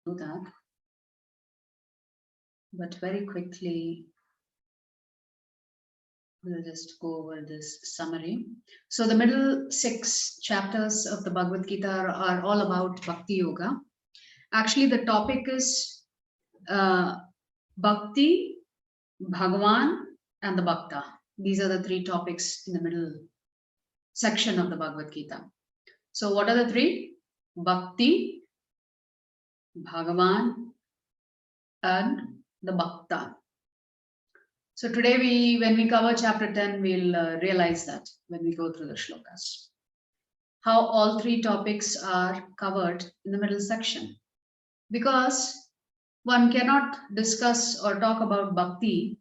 do that. But very quickly, we'll just go over this summary. So the middle 6 chapters of the Bhagavad Gita are all about Bhakti Yoga. Actually, the topic is Bhakti, Bhagavan, and the Bhakta. These are the 3 topics in the middle section of the Bhagavad Gita. So what are the 3? Bhakti, Bhagavan, and the Bhakta. So today when we cover chapter 10, we'll realize that when we go through the shlokas. How all 3 topics are covered in the middle section. Because one cannot discuss or talk about bhakti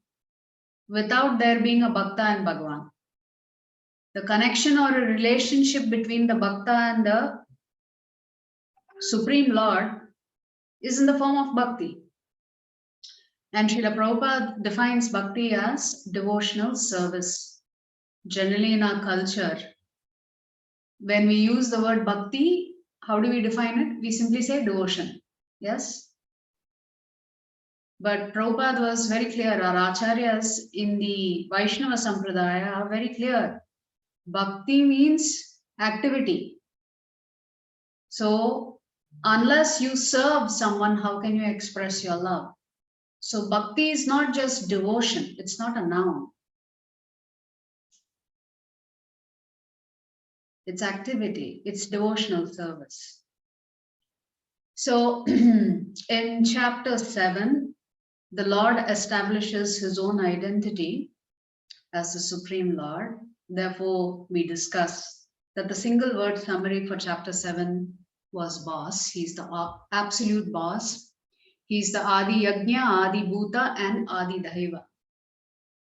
without there being a Bhakta and Bhagavan. The connection or a relationship between the Bhakta and the Supreme Lord is in the form of bhakti. And Srila Prabhupada defines bhakti as devotional service. Generally in our culture, when we use the word bhakti, how do we define it? We simply say devotion. Yes? But Prabhupada was very clear. Our acharyas in the Vaishnava Sampradaya are very clear. Bhakti means activity. So, unless you serve someone, how can you express your love? So, bhakti is not just devotion. It's not a noun. It's activity. It's devotional service. So, in chapter 7, the Lord establishes his own identity as the Supreme Lord. Therefore, we discuss that the single word summary for chapter 7 was boss. He's the absolute boss. He's the Adi Yajna, Adi Bhuta, and Adi Daiva.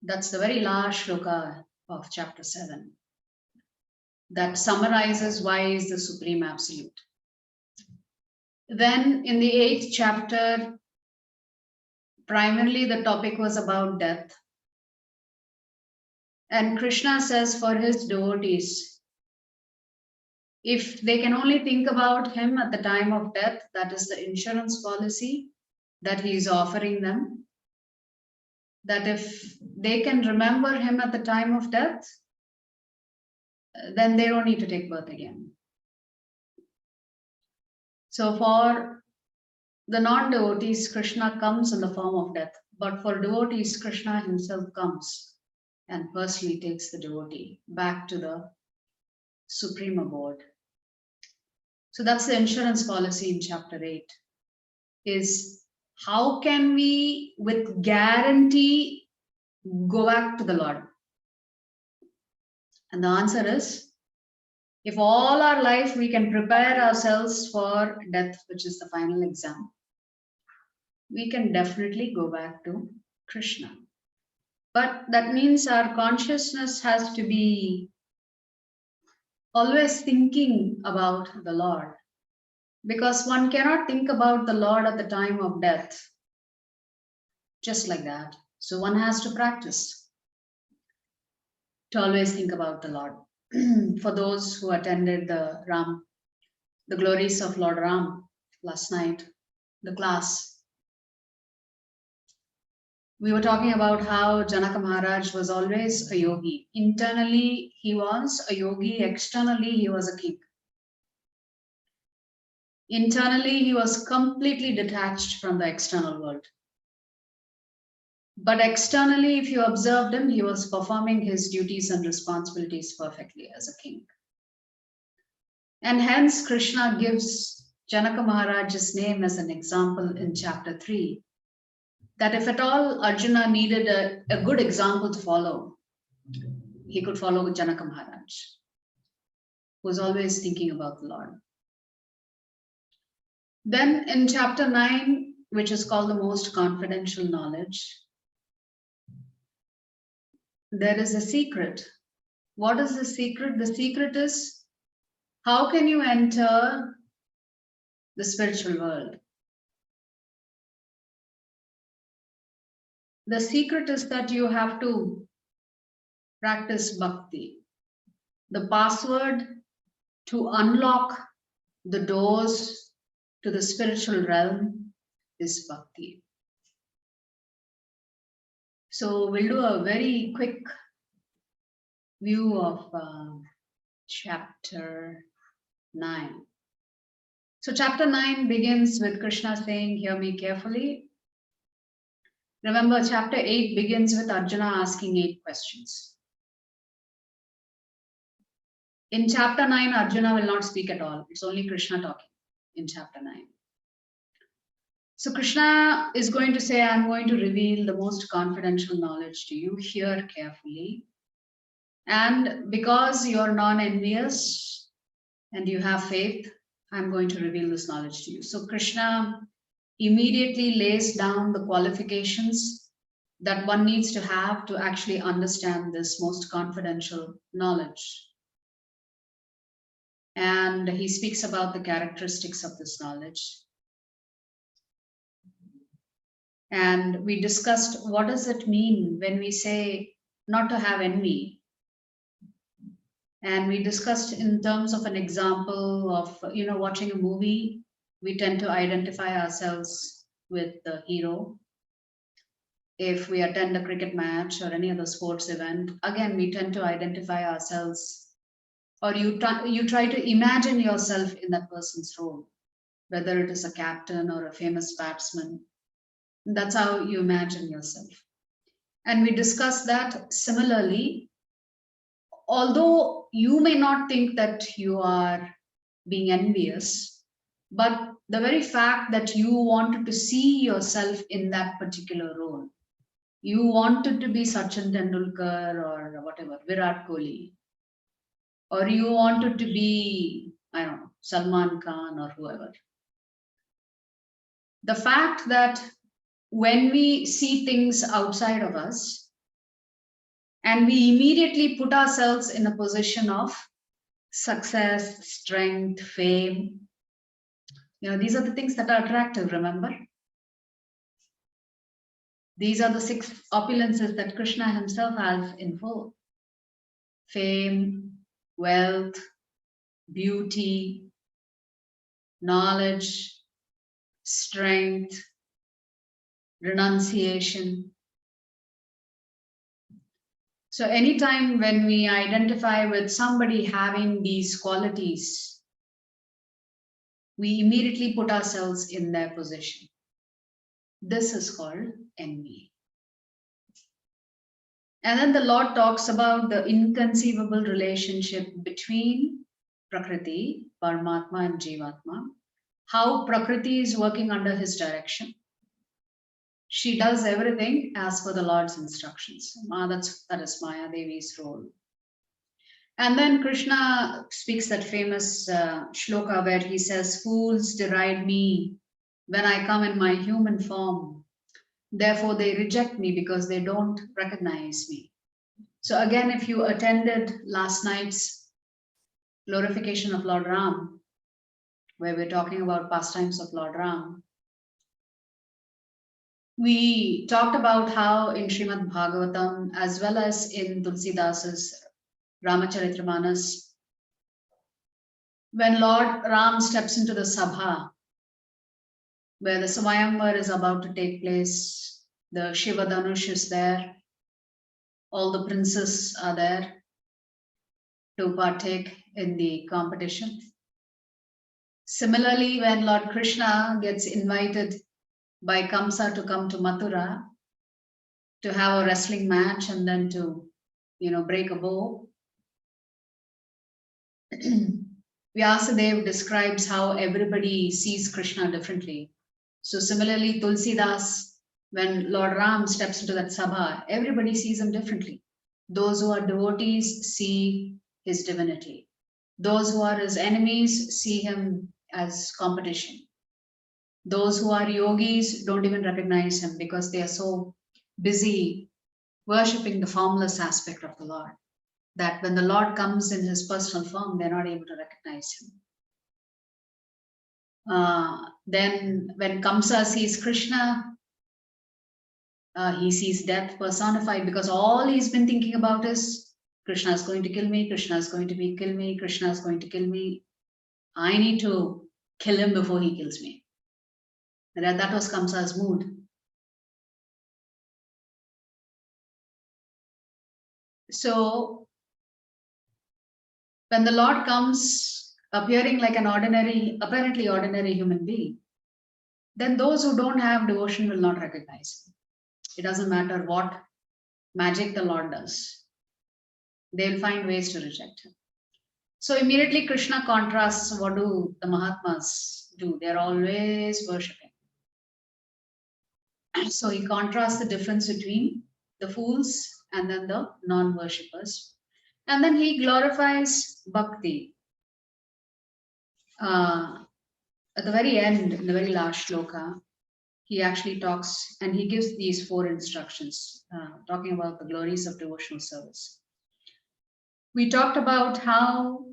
That's the very last shloka of chapter 7. That summarizes why he is the Supreme Absolute. Then in the 8th chapter, primarily the topic was about death. And Krishna says for his devotees, if they can only think about him at the time of death, that is the insurance policy that he is offering them. That if they can remember him at the time of death, then they don't need to take birth again. So for the non-devotees, Krishna comes in the form of death. But for devotees, Krishna himself comes and personally takes the devotee back to the supreme abode. So that's the insurance policy in chapter 8, is how can we with guarantee go back to the Lord? And the answer is, if all our life we can prepare ourselves for death, which is the final exam, we can definitely go back to Krishna. But that means our consciousness has to be always thinking about the Lord, because one cannot think about the Lord at the time of death just like that. So one has to practice to always think about the Lord. For those who attended the glories of Lord Ram last night, the class, we were talking about how Janaka Maharaj was always a yogi. Internally, he was a yogi. Externally, he was a king. Internally, he was completely detached from the external world. But externally, if you observed him, he was performing his duties and responsibilities perfectly as a king. And hence, Krishna gives Janaka Maharaj's name as an example in chapter 3. That if at all Arjuna needed a good example to follow, he could follow Janaka Maharaj, who was always thinking about the Lord. Then in chapter 9, which is called the most confidential knowledge, there is a secret. What is the secret? The secret is, how can you enter the spiritual world? The secret is that you have to practice bhakti. The password to unlock the doors to the spiritual realm is bhakti. So we'll do a very quick view of chapter 9. So chapter 9 begins with Krishna saying, hear me carefully. Remember, chapter 8 begins with Arjuna asking 8 questions. In chapter 9, Arjuna will not speak at all. It's only Krishna talking in chapter 9. So Krishna is going to say, I'm going to reveal the most confidential knowledge to you. Hear carefully. And because you're non-envious and you have faith, I'm going to reveal this knowledge to you. So Krishna immediately lays down the qualifications that one needs to have to actually understand this most confidential knowledge. And he speaks about the characteristics of this knowledge. And we discussed what does it mean when we say not to have envy. And we discussed in terms of an example of, watching a movie, we tend to identify ourselves with the hero. If we attend a cricket match or any other sports event, again, we tend to identify ourselves, or you try to imagine yourself in that person's role, whether it is a captain or a famous batsman. That's how you imagine yourself. And we discussed that similarly, although you may not think that you are being envious, but the very fact that you wanted to see yourself in that particular role, you wanted to be Sachin Tendulkar or whatever, Virat Kohli, or you wanted to be, I don't know, Salman Khan or whoever. The fact that when we see things outside of us and we immediately put ourselves in a position of success, strength, fame, these are the things that are attractive, remember? These are the 6 opulences that Krishna himself has in full. Fame, wealth, beauty, knowledge, strength, renunciation. So anytime when we identify with somebody having these qualities, we immediately put ourselves in their position. This is called envy. And then the Lord talks about the inconceivable relationship between Prakriti, Paramatma and Jivatma, how Prakriti is working under his direction. She does everything as per the Lord's instructions. That is Maya Devi's role. And then Krishna speaks that famous shloka where he says, fools deride me when I come in my human form. Therefore, they reject me because they don't recognize me. So again, if you attended last night's glorification of Lord Ram, where we're talking about pastimes of Lord Ram, we talked about how in Srimad Bhagavatam, as well as in Tulsidasa's Ramacharitra-manas, when Lord Ram steps into the Sabha, where the Svayamvar is about to take place, the Shiva Dhanush is there, all the princes are there to partake in the competition. Similarly, when Lord Krishna gets invited by Kamsa to come to Mathura to have a wrestling match and then to, break a bow, Vyasadeva describes how everybody sees Krishna differently. So similarly, Tulsidas, when Lord Ram steps into that Sabha, everybody sees him differently. Those who are devotees see his divinity. Those who are his enemies see him as competition. Those who are yogis don't even recognize him because they are so busy worshipping the formless aspect of the Lord, that when the Lord comes in his personal form, they're not able to recognize him. Then when Kamsa sees Krishna, he sees death personified because all he's been thinking about is Krishna is going to kill me, Krishna is going to kill me, Krishna is going to kill me. I need to kill him before he kills me. That was Kamsa's mood. So when the Lord comes appearing like an apparently ordinary human being, then those who don't have devotion will not recognize him. It doesn't matter what magic the Lord does, they'll find ways to reject him. So immediately Krishna contrasts what do the Mahatmas do? They're always worshipping. So he contrasts the difference between the fools and then the non-worshippers. And then he glorifies bhakti. At the very end, in the very last shloka, he actually talks and he gives these 4 instructions, talking about the glories of devotional service. We talked about how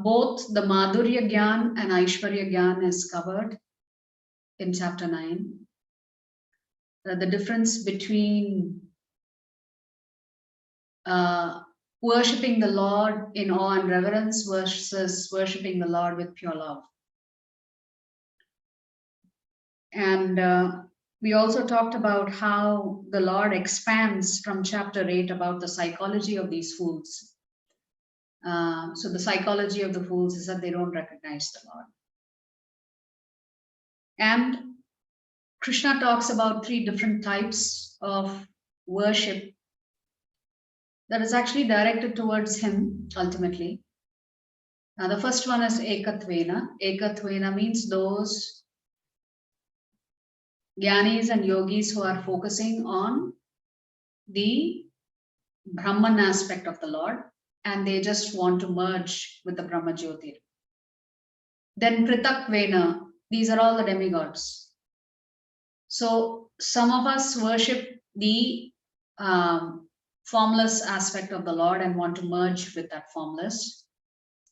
both the Madhurya Gyan and Aishwarya Gyan is covered in chapter 9. The difference between worshipping the Lord in awe and reverence versus worshipping the Lord with pure love. And we also talked about how the Lord expands from chapter 8 about the psychology of these fools. So the psychology of the fools is that they don't recognize the Lord. And Krishna talks about 3 different types of worship that is actually directed towards him ultimately. Now the first one is Ekatvena. Ekatvena means those Jnanis and yogis who are focusing on the Brahman aspect of the Lord and they just want to merge with the Brahma Jyotir. Then Prithakvena, these are all the demigods. So some of us worship the formless aspect of the Lord and want to merge with that formless.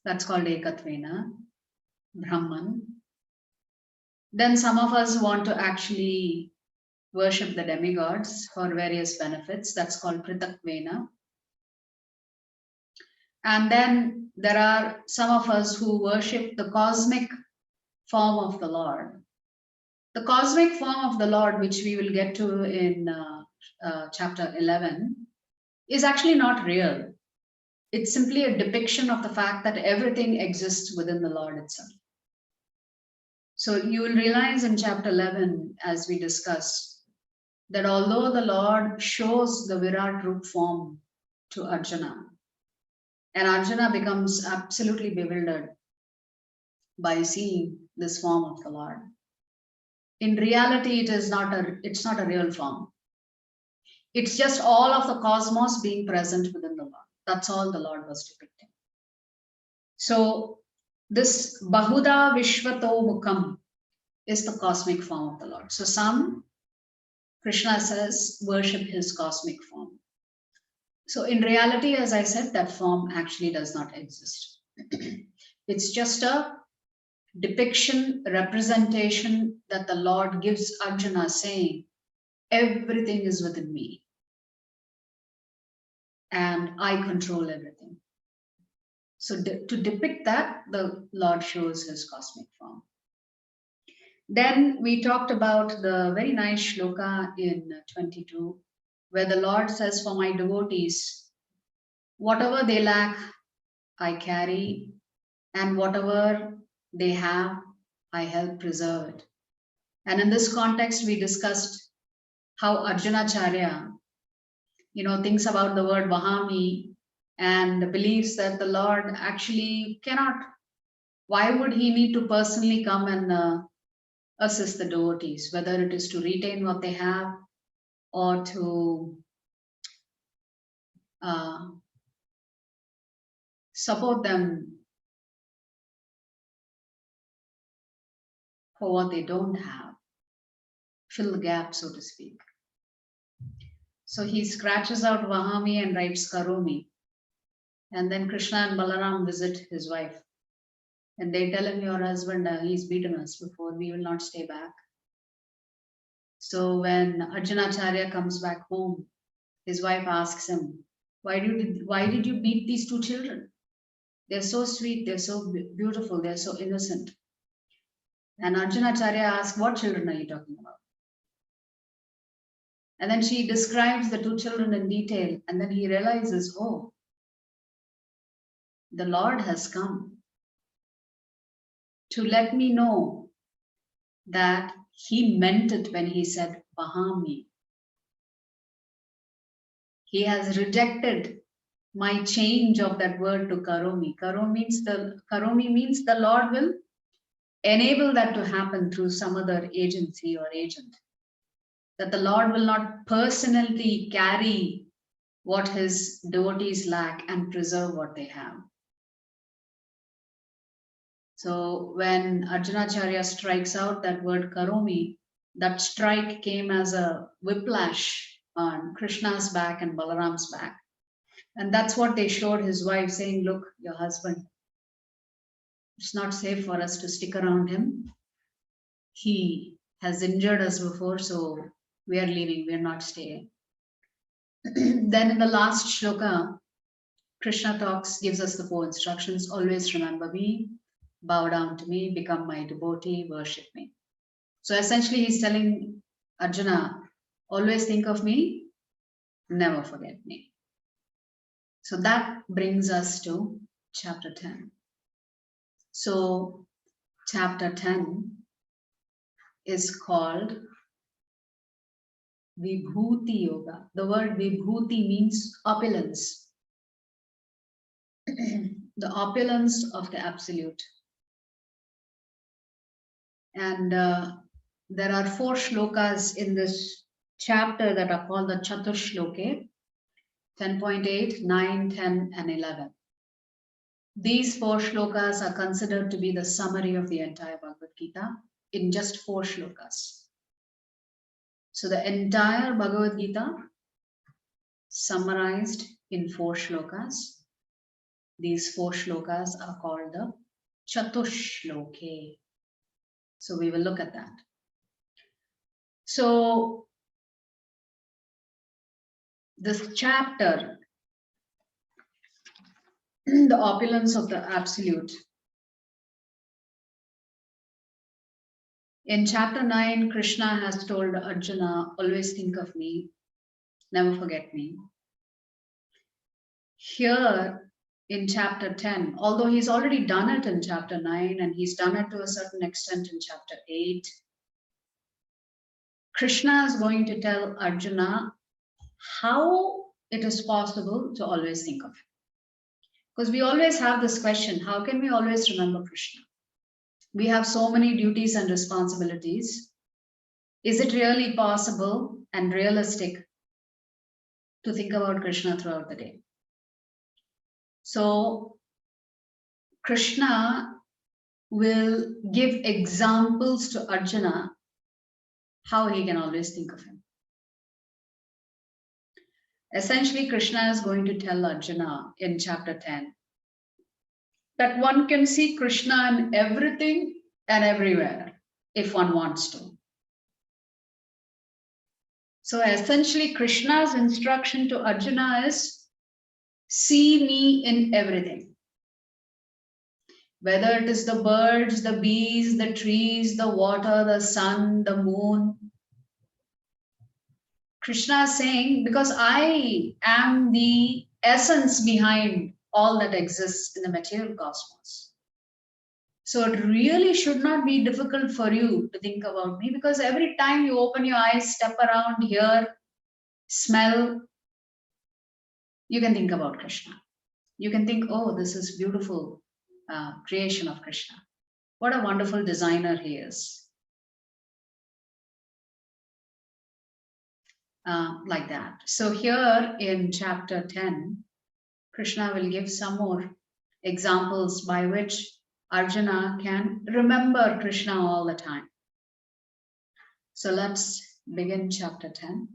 That's called Ekatvena, Brahman. Then some of us want to actually worship the demigods for various benefits. That's called Prithakvena. And then there are some of us who worship the cosmic form of the Lord. The cosmic form of the Lord, which we will get to in chapter 11, is actually not real. It's simply a depiction of the fact that everything exists within the Lord itself. So you will realize in chapter 11, as we discussed, that although the Lord shows the Virat Roop form to Arjuna, and Arjuna becomes absolutely bewildered by seeing this form of the Lord. In reality, it's not a real form. It's just all of the cosmos being present within the Lord. That's all the Lord was depicting. So this Bahuda Vishvato Mukham is the cosmic form of the Lord. So some, Krishna says, worship his cosmic form. So in reality, as I said, that form actually does not exist. It's just a depiction, representation that the Lord gives Arjuna saying, everything is within me and I control everything. So to depict that, the Lord shows his cosmic form. Then we talked about the very nice shloka in 22, where the Lord says, for my devotees, whatever they lack, I carry, and whatever they have, I help preserve it. And in this context, we discussed how Arjunacharya, thinks about the word Vahami and believes that the Lord actually cannot. Why would he need to personally come and assist the devotees, whether it is to retain what they have or to support them for what they don't have, fill the gap, so to speak. So he scratches out Vahami and writes Karomi. And then Krishna and Balaram visit his wife. And they tell him, your husband, he's beaten us before, we will not stay back. So when Arjunacharya comes back home, his wife asks him, why did you beat these 2 children? They're so sweet, they're so beautiful, they're so innocent. And Arjunacharya asks, what children are you talking about? And then she describes the two children in detail. And then he realizes, oh, the Lord has come to let me know that he meant it when he said, Pahami. He has rejected my change of that word to Karomi. Karomi means the Lord will enable that to happen through some other agency or agent. That the Lord will not personally carry what his devotees lack and preserve what they have. So when Arjunacharya strikes out that word Karomi, that strike came as a whiplash on Krishna's back and Balaram's back. And that's what they showed his wife, saying, look, your husband, it's not safe for us to stick around him. He has injured us before, so we are leaving, we are not staying. Then in the last shloka, Krishna gives us the 4 instructions. Always remember me, bow down to me, become my devotee, worship me. So essentially he's telling Arjuna, always think of me, never forget me. So that brings us to chapter 10. So chapter 10 is called Vibhuti Yoga. The word Vibhuti means opulence. The opulence of the Absolute. And there are 4 shlokas in this chapter that are called the Chatushloke, 10.8, 9, 10, and 11. These 4 shlokas are considered to be the summary of the entire Bhagavad Gita in just 4 shlokas. So the entire Bhagavad Gita summarized in 4 shlokas. These 4 shlokas are called the Chatushloke. So we will look at that. So this chapter, the opulence of the Absolute. In chapter 9, Krishna has told Arjuna, always think of me, never forget me. Here in chapter 10, although he's already done it in chapter 9 and he's done it to a certain extent in chapter 8, Krishna is going to tell Arjuna how it is possible to always think of him. Because we always have this question, how can we always remember Krishna? We have so many duties and responsibilities. Is it really possible and realistic to think about Krishna throughout the day? So Krishna will give examples to Arjuna how he can always think of him. Essentially, Krishna is going to tell Arjuna in chapter 10 that one can see Krishna in everything and everywhere if one wants to. So essentially, Krishna's instruction to Arjuna is, see me in everything. Whether it is the birds, the bees, the trees, the water, the sun, the moon. Krishna is saying, because I am the essence behind all that exists in the material cosmos. So it really should not be difficult for you to think about me, because every time you open your eyes, step around, hear, smell, you can think about Krishna. You can think, oh, this is beautiful creation of Krishna. What a wonderful designer he is. Like that. So here in chapter 10, Krishna will give some more examples by which Arjuna can remember Krishna all the time. So let's begin chapter 10.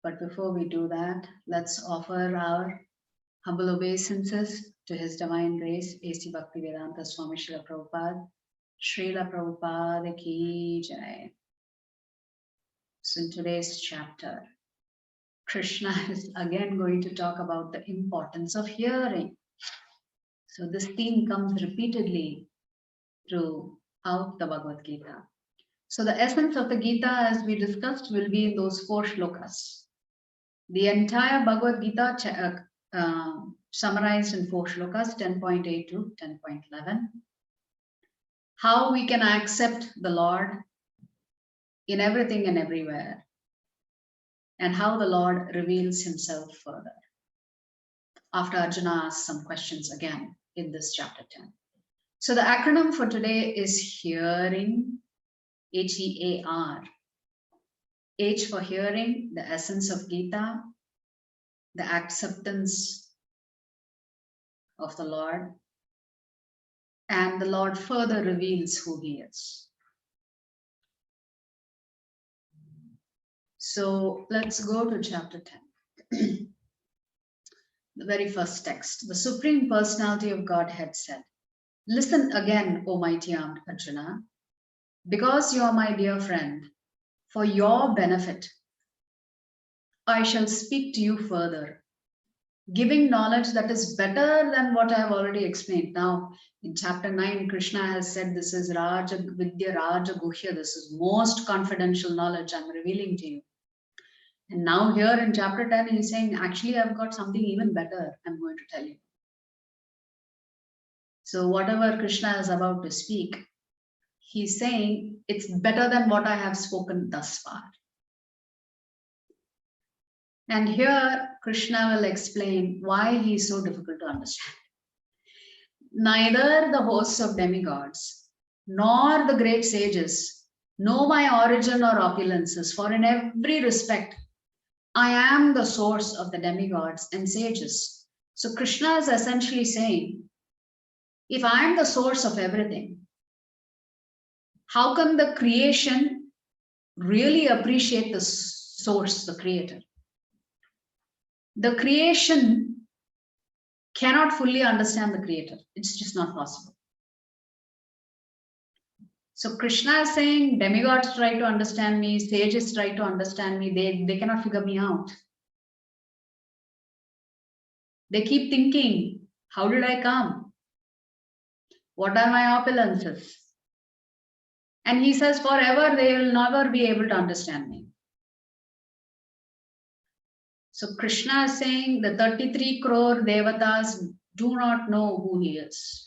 But before we do that, let's offer our humble obeisances to His Divine Grace, A.C. Bhaktivedanta Swami Srila Prabhupada. Srila Prabhupada ki jai. So in today's chapter, Krishna is again going to talk about the importance of hearing. So this theme comes repeatedly through out the Bhagavad Gita. So the essence of the Gita, as we discussed, will be in those 4 shlokas. The entire Bhagavad Gita summarized in 4 shlokas, 10.8 to 10.11. How we can accept the Lord in everything and everywhere, and how the Lord reveals himself further. After Arjuna asks some questions again in this chapter 10. So the acronym for today is hearing, H-E-A-R. H for hearing, the essence of Gita, the acceptance of the Lord, and the Lord further reveals who he is. So let's go to chapter 10. The very first text. The Supreme Personality of Godhead said, "Listen again, O mighty armed Arjuna, because you are my dear friend. For your benefit, I shall speak to you further, giving knowledge that is better than what I have already explained." Now, in chapter 9, Krishna has said this is Raja Vidya Raja Guhya. This is most confidential knowledge I'm revealing to you. And now here in chapter 10, he's saying, actually, I've got something even better I'm going to tell you. So whatever Krishna is about to speak, he's saying it's better than what I have spoken thus far. And here Krishna will explain why he is so difficult to understand. Neither the hosts of demigods nor the great sages know my origin or opulences, for in every respect I am the source of the demigods and sages. So Krishna is essentially saying, if I am the source of everything, how can the creation really appreciate the source, the creator? The creation cannot fully understand the creator. It's just not possible. So Krishna is saying demigods try to understand me, sages try to understand me, they cannot figure me out. They keep thinking, how did I come? What are my opulences? And he says forever they will never be able to understand me. So Krishna is saying the 33 crore devatas do not know who he is.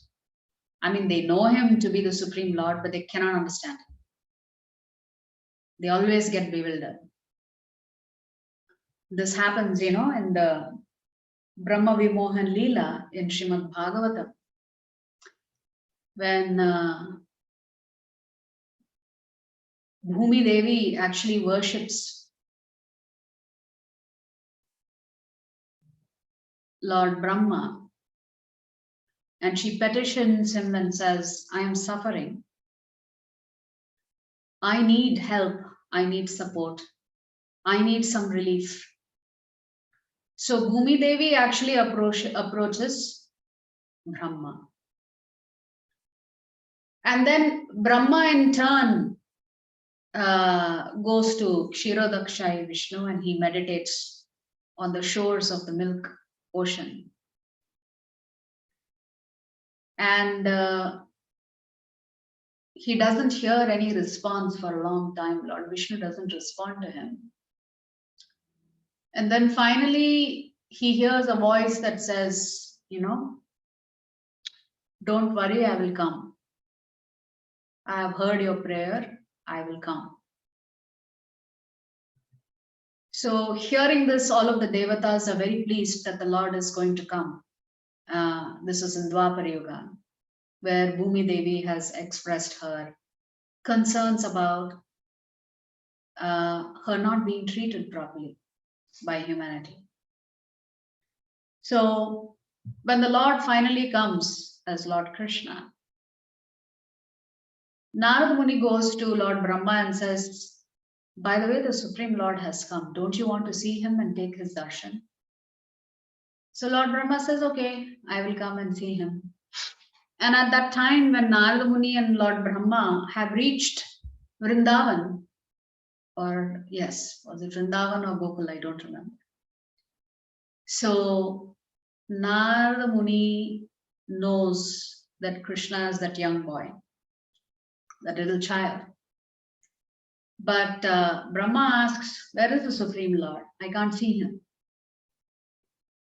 I mean, they know him to be the Supreme Lord, but they cannot understand him. They always get bewildered. This happens, in the Brahma Vimohan Leela in Srimad Bhagavatam, when Bhumi Devi actually worships Lord Brahma, and she petitions him and says, I am suffering. I need help. I need support. I need some relief. So Bhumi Devi actually approaches Brahma. And then Brahma in turn goes to Kshirodakshai Vishnu, and he meditates on the shores of the milk ocean. And he doesn't hear any response for a long time. Lord Vishnu doesn't respond to him. And then finally, he hears a voice that says, don't worry, I will come. I have heard your prayer, I will come. So hearing this, all of the devatas are very pleased that the Lord is going to come. This is in Dwapara Yuga, where Bhumi Devi has expressed her concerns about her not being treated properly by humanity. So when the Lord finally comes as Lord Krishna, Narada Muni goes to Lord Brahma and says, by the way, the Supreme Lord has come. Don't you want to see him and take his darshan? So Lord Brahma says, okay, I will come and see him. And at that time, when Narada Muni and Lord Brahma have reached Vrindavan, or yes, was it Vrindavan or Gokul? I don't remember. So Narada Muni knows that Krishna is that young boy. the little child. But Brahma asks, where is the Supreme Lord? I can't see him.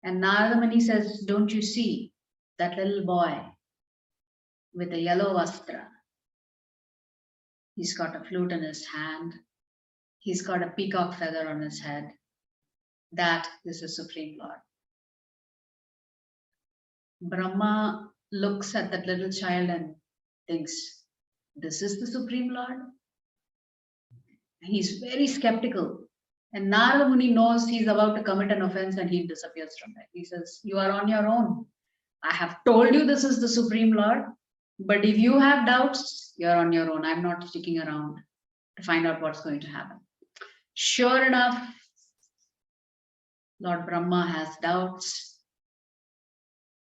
And Narada Muni says, don't you see that little boy with a yellow vastra? He's got a flute in his hand. He's got a peacock feather on his head. That is the Supreme Lord. Brahma looks at that little child and thinks, this is the Supreme Lord? He's very skeptical. And Narada Muni knows he's about to commit an offense and he disappears from it. He says, you are on your own. I have told you this is the Supreme Lord, but if you have doubts, you're on your own. I'm not sticking around to find out what's going to happen. Sure enough, Lord Brahma has doubts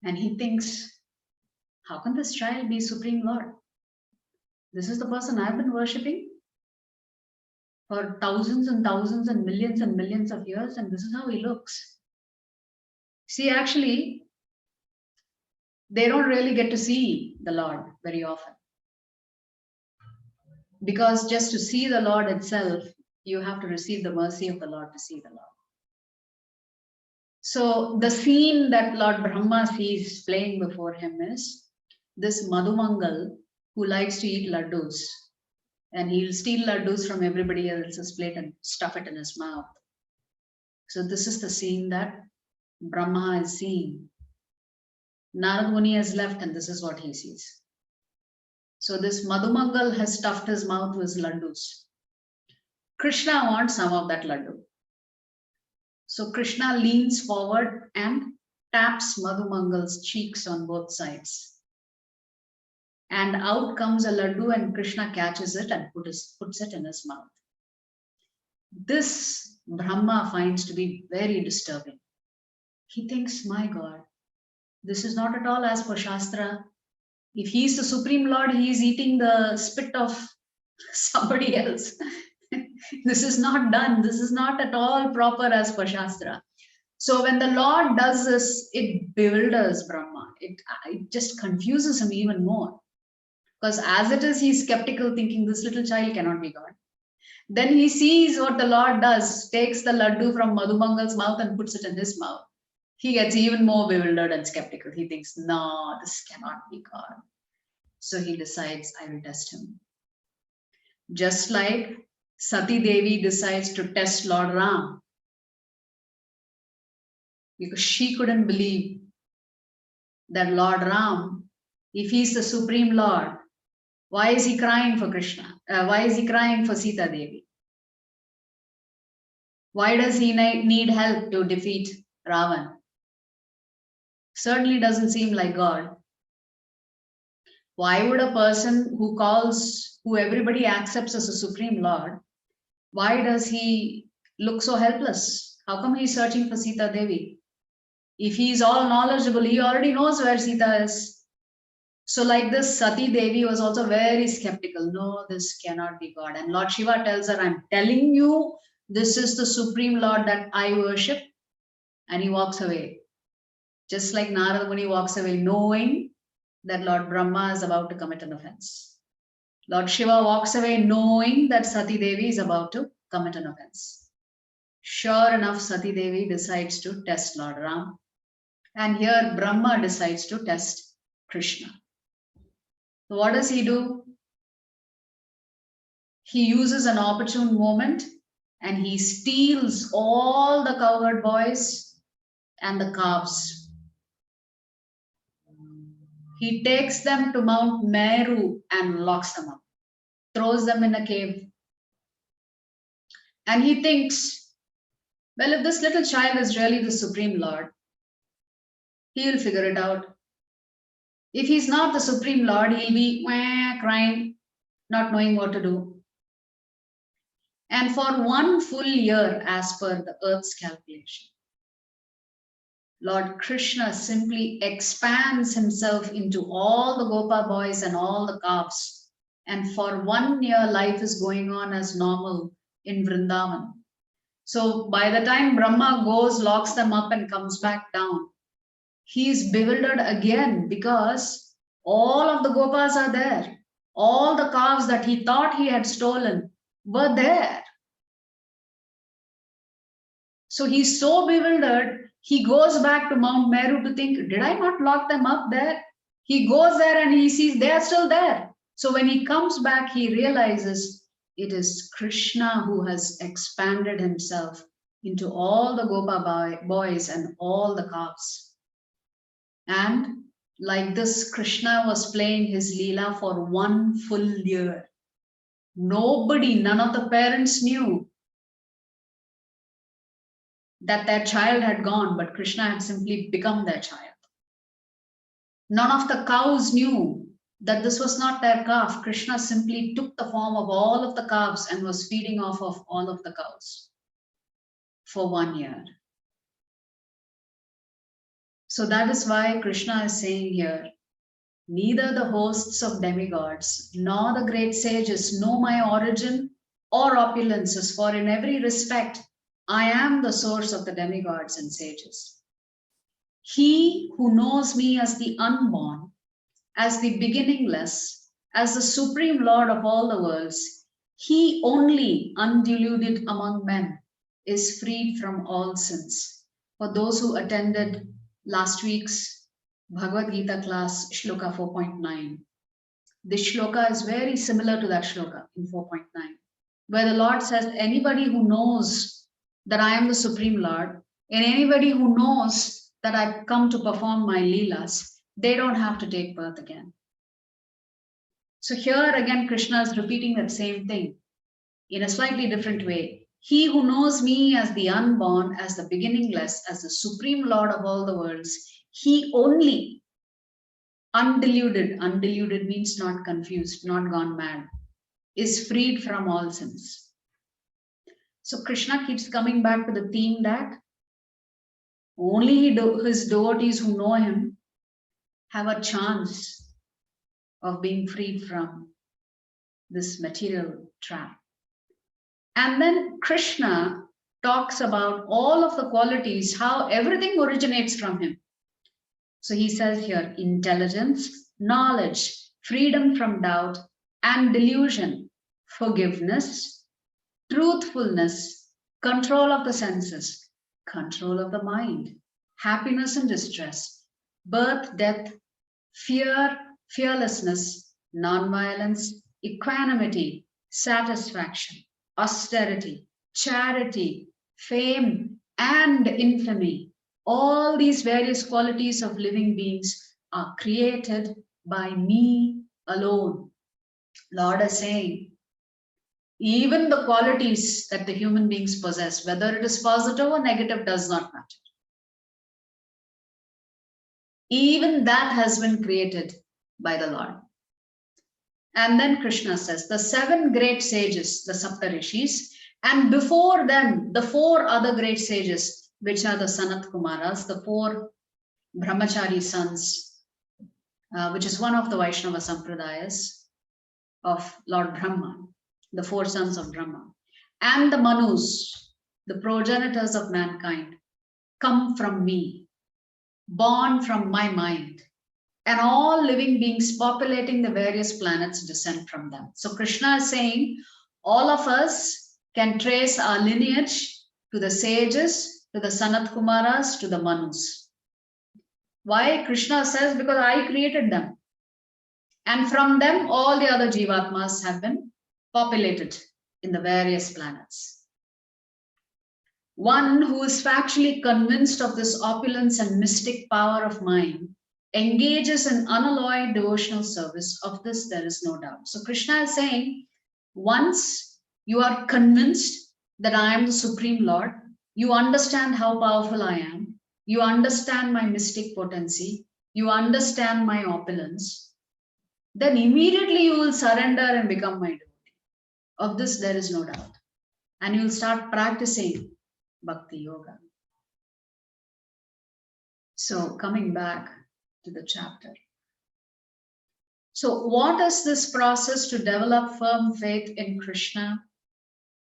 and he thinks, how can this child be Supreme Lord? This is the person I've been worshipping for thousands and thousands and millions of years, and this is how he looks. See, actually, they don't really get to see the Lord very often. Because just to see the Lord itself, you have to receive the mercy of the Lord to see the Lord. So the scene that Lord Brahma sees playing before him is this Madhumangal who likes to eat laddus. And he'll steal laddus from everybody else's plate and stuff it in his mouth. So this is the scene that Brahma is seeing. Narada Muni has left and this is what he sees. So this Madhumangal has stuffed his mouth with laddus. Krishna wants some of that laddu. So Krishna leans forward and taps Madhumangal's cheeks on both sides. And out comes a laddu and Krishna catches it and puts it in his mouth. This Brahma finds to be very disturbing. He thinks, my God, this is not at all as per Shastra. If he is the Supreme Lord, he is eating the spit of somebody else. This is not done. This is not at all proper as per Shastra. So when the Lord does this, it bewilders Brahma. It just confuses him even more. Because as it is, he's skeptical, thinking this little child cannot be God. Then he sees what the Lord does, takes the laddu from Madhumangal's mouth and puts it in his mouth. He gets even more bewildered and skeptical. He thinks, no, this cannot be God. So he decides, I will test him. Just like Sati Devi decides to test Lord Ram. Because she couldn't believe that Lord Ram, if he's the Supreme Lord, why is he crying for Krishna? Why is he crying for Sita Devi? Why does he need help to defeat Ravan? Certainly doesn't seem like God. Why would a person who everybody accepts as a Supreme Lord, why does he look so helpless? How come he's searching for Sita Devi? If he's all knowledgeable, he already knows where Sita is. So like this, Sati Devi was also very skeptical. No, this cannot be God. And Lord Shiva tells her, I'm telling you, this is the Supreme Lord that I worship. And he walks away. Just like Narada Muni walks away knowing that Lord Brahma is about to commit an offense. Lord Shiva walks away knowing that Sati Devi is about to commit an offense. Sure enough, Sati Devi decides to test Lord Ram. And here Brahma decides to test Krishna. So what does he do? He uses an opportune moment and he steals all the cowherd boys and the calves. He takes them to Mount Meru and locks them up, throws them in a cave. And he thinks, well, if this little child is really the Supreme Lord, he will figure it out. If he's not the Supreme Lord, he'll be crying, not knowing what to do. And for 1 full year, as per the earth's calculation, Lord Krishna simply expands himself into all the Gopa boys and all the calves. And for 1 year, life is going on as normal in Vrindavan. So by the time Brahma goes, locks them up and comes back down, he is bewildered again because all of the Gopas are there. All the calves that he thought he had stolen were there. So he's so bewildered, he goes back to Mount Meru to think, did I not lock them up there? He goes there and he sees they are still there. So when he comes back, he realizes it is Krishna who has expanded himself into all the Gopa boys and all the calves. And like this, Krishna was playing his Leela for 1 full year. Nobody, none of the parents knew that their child had gone, but Krishna had simply become their child. None of the cows knew that this was not their calf. Krishna simply took the form of all of the calves and was feeding off of all of the cows for 1 year. So that is why Krishna is saying here, neither the hosts of demigods nor the great sages know my origin or opulences, for in every respect I am the source of the demigods and sages. He who knows me as the unborn, as the beginningless, as the supreme Lord of all the worlds, he only, undiluted among men, is freed from all sins. For those who attended last week's Bhagavad Gita class, Shloka 4.9, this shloka is very similar to that shloka in 4.9, where the Lord says, anybody who knows that I am the Supreme Lord, and anybody who knows that I've come to perform my leelas, they don't have to take birth again. So here again, Krishna is repeating that same thing in a slightly different way. He who knows me as the unborn, as the beginningless, as the Supreme Lord of all the worlds, he only, undiluted means not confused, not gone mad, is freed from all sins. So Krishna keeps coming back to the theme that only his devotees who know him have a chance of being freed from this material trap. And then Krishna talks about all of the qualities, how everything originates from him. So he says here, intelligence, knowledge, freedom from doubt and delusion, forgiveness, truthfulness, control of the senses, control of the mind, happiness and distress, birth, death, fear, fearlessness, non-violence, equanimity, satisfaction, austerity, charity, fame, and infamy. All these various qualities of living beings are created by me alone. Lord is saying, even the qualities that the human beings possess, whether it is positive or negative, does not matter. Even that has been created by the Lord. And then Krishna says, the 7 great sages, the Saptarishis, and before them, the 4 other great sages, which are the Sanat Kumaras, the 4 Brahmachari sons, which is one of the Vaishnava Sampradayas of Lord Brahma, the 4 sons of Brahma, and the Manus, the progenitors of mankind, come from me, born from my mind, and all living beings populating the various planets descend from them. So Krishna is saying, all of us can trace our lineage to the sages, to the Sanat Kumaras, to the Manus. Why? Krishna says, because I created them. And from them, all the other Jivatmas have been populated in the various planets. One who is factually convinced of this opulence and mystic power of mine engages in unalloyed devotional service. Of this, there is no doubt. So Krishna is saying, once you are convinced that I am the Supreme Lord, you understand how powerful I am, you understand my mystic potency, you understand my opulence, then immediately you will surrender and become my devotee. Of this, there is no doubt. And you will start practicing Bhakti Yoga. So coming back to the chapter. So what is this process to develop firm faith in Krishna?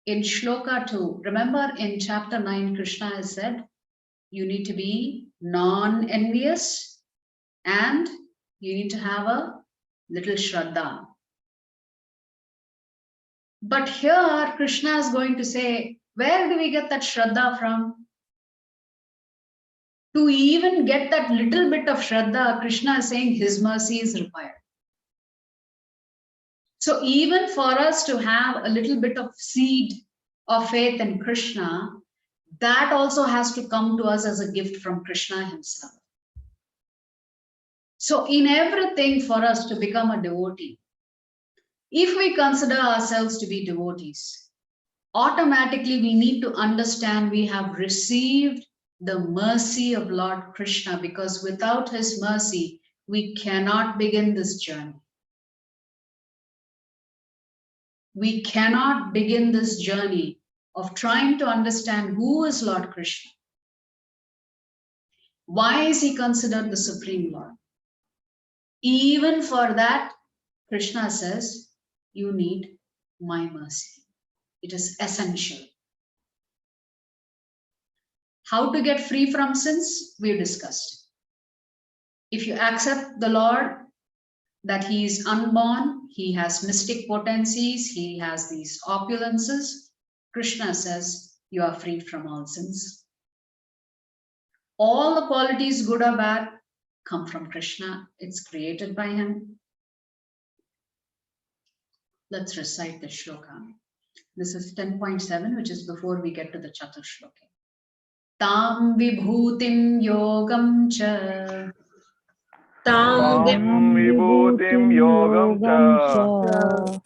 In Shloka 2, remember in chapter 9, Krishna has said, you need to be non-envious and you need to have a little Shraddha. But here Krishna is going to say, where do we get that Shraddha from? To even get that little bit of Shraddha, Krishna is saying his mercy is required. So even for us to have a little bit of seed of faith in Krishna, that also has to come to us as a gift from Krishna himself. So in everything for us to become a devotee, if we consider ourselves to be devotees, automatically we need to understand we have received the mercy of Lord Krishna, because without his mercy, we cannot begin this journey. We cannot begin this journey of trying to understand who is Lord Krishna. Why is he considered the Supreme Lord? Even for that, Krishna says, you need my mercy. It is essential. How to get free from sins, we discussed. If you accept the Lord, that he is unborn, he has mystic potencies, he has these opulences, Krishna says, you are free from all sins. All the qualities, good or bad, come from Krishna. It's created by him. Let's recite the shloka. This is 10.7, which is before we get to the Chatur Shloka. Tam vibhutim yogam cha. Tam vibhutim yogam cha.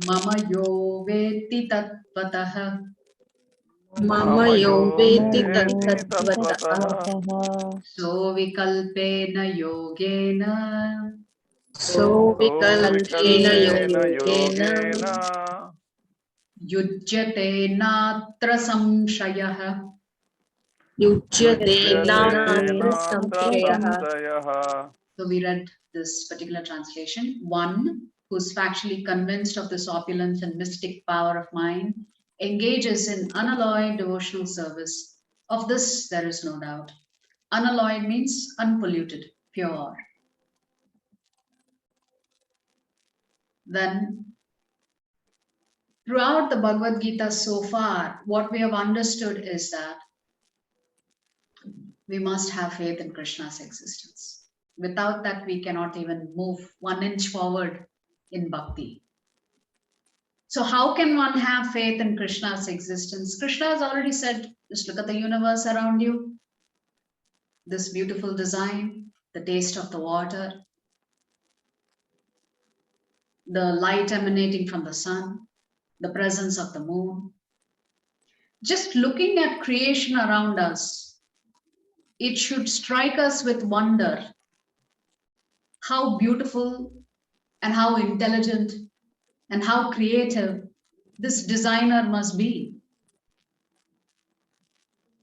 Mama yo veti tatvatah. Mama yo veti tatvatah. So vikalpena yogena. So vikalpena yogena. Yujyate natra samshayah. Yujyate natra samshayah. So we read this particular translation. One who's factually convinced of this opulence and mystic power of mind engages in unalloyed devotional service. Of this, there is no doubt. Unalloyed means unpolluted, pure. Then, throughout the Bhagavad Gita so far, what we have understood is that we must have faith in Krishna's existence. Without that, we cannot even move 1 inch forward in bhakti. So how can one have faith in Krishna's existence? Krishna has already said, just look at the universe around you. This beautiful design, the taste of the water, the light emanating from the sun, the presence of the moon. Just looking at creation around us, it should strike us with wonder how beautiful and how intelligent and how creative this designer must be.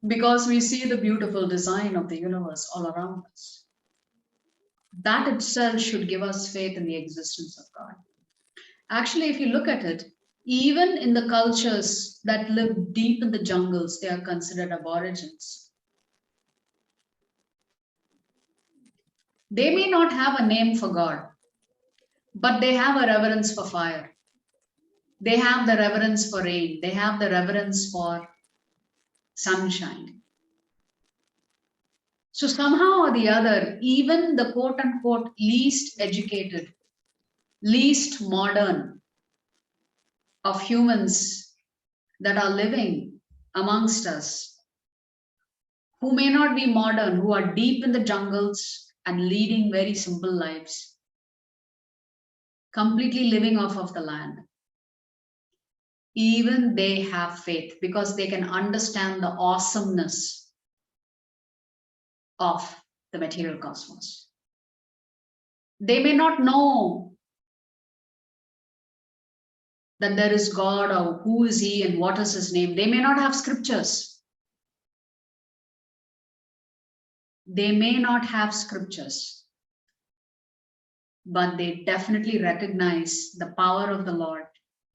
Because we see the beautiful design of the universe all around us. That itself should give us faith in the existence of God. Actually, if you look at it, even in the cultures that live deep in the jungles, they are considered aborigines. They may not have a name for God, but they have a reverence for fire. They have the reverence for rain. They have the reverence for sunshine. So somehow or the other, even the quote unquote least educated, least modern of humans that are living amongst us, who may not be modern, who are deep in the jungles and leading very simple lives, completely living off of the land, even they have faith because they can understand the awesomeness of the material cosmos. They may not know that there is God or who is he and what is his name. They may not have scriptures. They may not have scriptures, but they definitely recognize the power of the Lord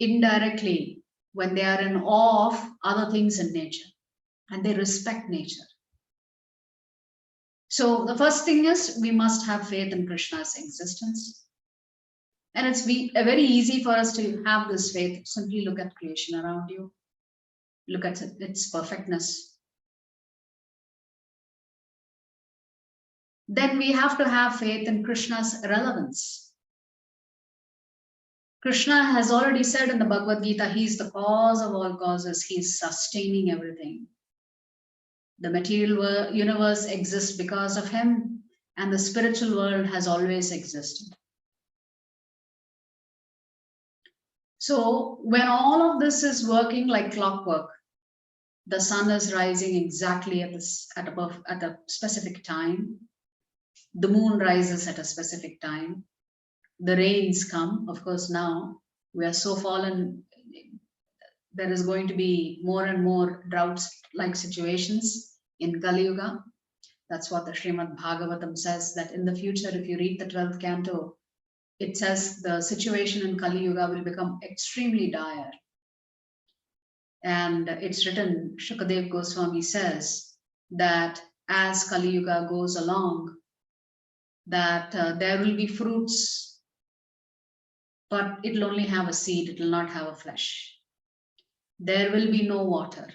indirectly when they are in awe of other things in nature, and they respect nature. So the first thing is we must have faith in Krishna's existence. And it's very easy for us to have this faith. Simply look at creation around you. Look at its perfectness. Then we have to have faith in Krishna's relevance. Krishna has already said in the Bhagavad Gita, he is the cause of all causes. He is sustaining everything. The material universe exists because of him, and the spiritual world has always existed. So when all of this is working like clockwork, the sun is rising exactly at a specific time. The moon rises at a specific time. The rains come. Of course, now we are so fallen. There is going to be more and more droughts-like situations in Kali Yuga. That's what the Srimad Bhagavatam says, that in the future, if you read the 12th canto, it says the situation in Kali Yuga will become extremely dire. And it's written, Shukadev Goswami says that as Kali Yuga goes along, that there will be fruits, but it will only have a seed, it will not have a flesh. There will be no water.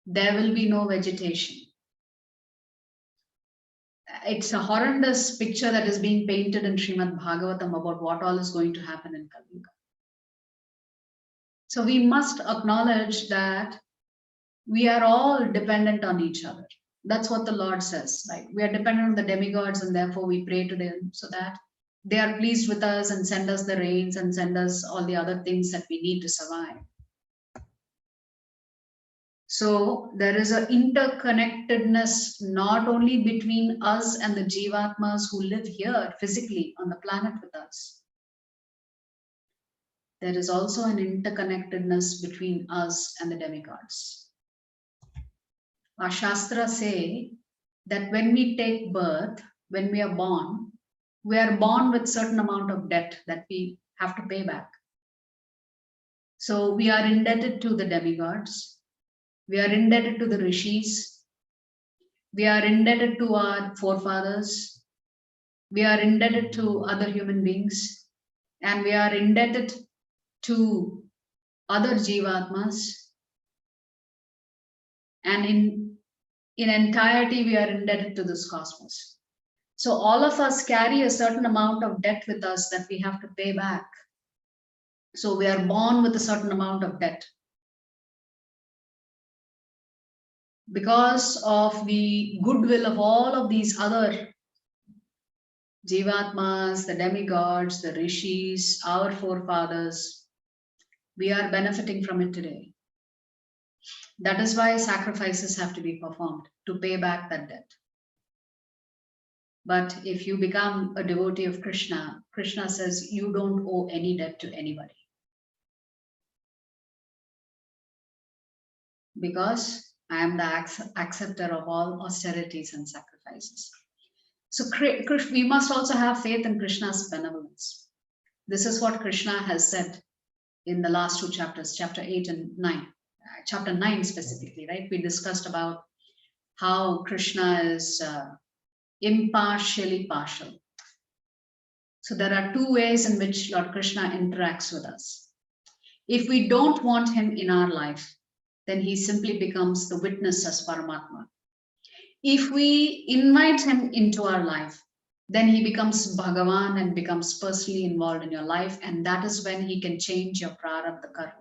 There will be no vegetation. It's a horrendous picture that is being painted in Srimad Bhagavatam about what all is going to happen in Kali Yuga. So we must acknowledge that we are all dependent on each other. That's what the Lord says, right? We are dependent on the demigods, and therefore we pray to them so that they are pleased with us and send us the rains and send us all the other things that we need to survive. So there is an interconnectedness not only between us and the Jivatmas who live here physically on the planet with us. There is also an interconnectedness between us and the demigods. Our Shastras say that when we take birth, when we are born with certain amount of debt that we have to pay back. So we are indebted to the demigods. We are indebted to the rishis. We are indebted to our forefathers. We are indebted to other human beings. And we are indebted to other jivatmas. And in entirety, we are indebted to this cosmos. So all of us carry a certain amount of debt with us that we have to pay back. So we are born with a certain amount of debt. Because of the goodwill of all of these other jivatmas, the demigods, the rishis, our forefathers, we are benefiting from it today. That is why sacrifices have to be performed to pay back that debt. But if you become a devotee of Krishna, Krishna says you don't owe any debt to anybody. Because I am the acceptor of all austerities and sacrifices. So we must also have faith in Krishna's benevolence. This is what Krishna has said in the last two chapters, chapter 8 and 9. Chapter 9 specifically, right? We discussed about how Krishna is impartially partial. So there are two ways in which Lord Krishna interacts with us. If we don't want him in our life, then he simply becomes the witness as Paramatma. If we invite him into our life, then he becomes Bhagavan and becomes personally involved in your life, and that is when he can change your prarabdha karma.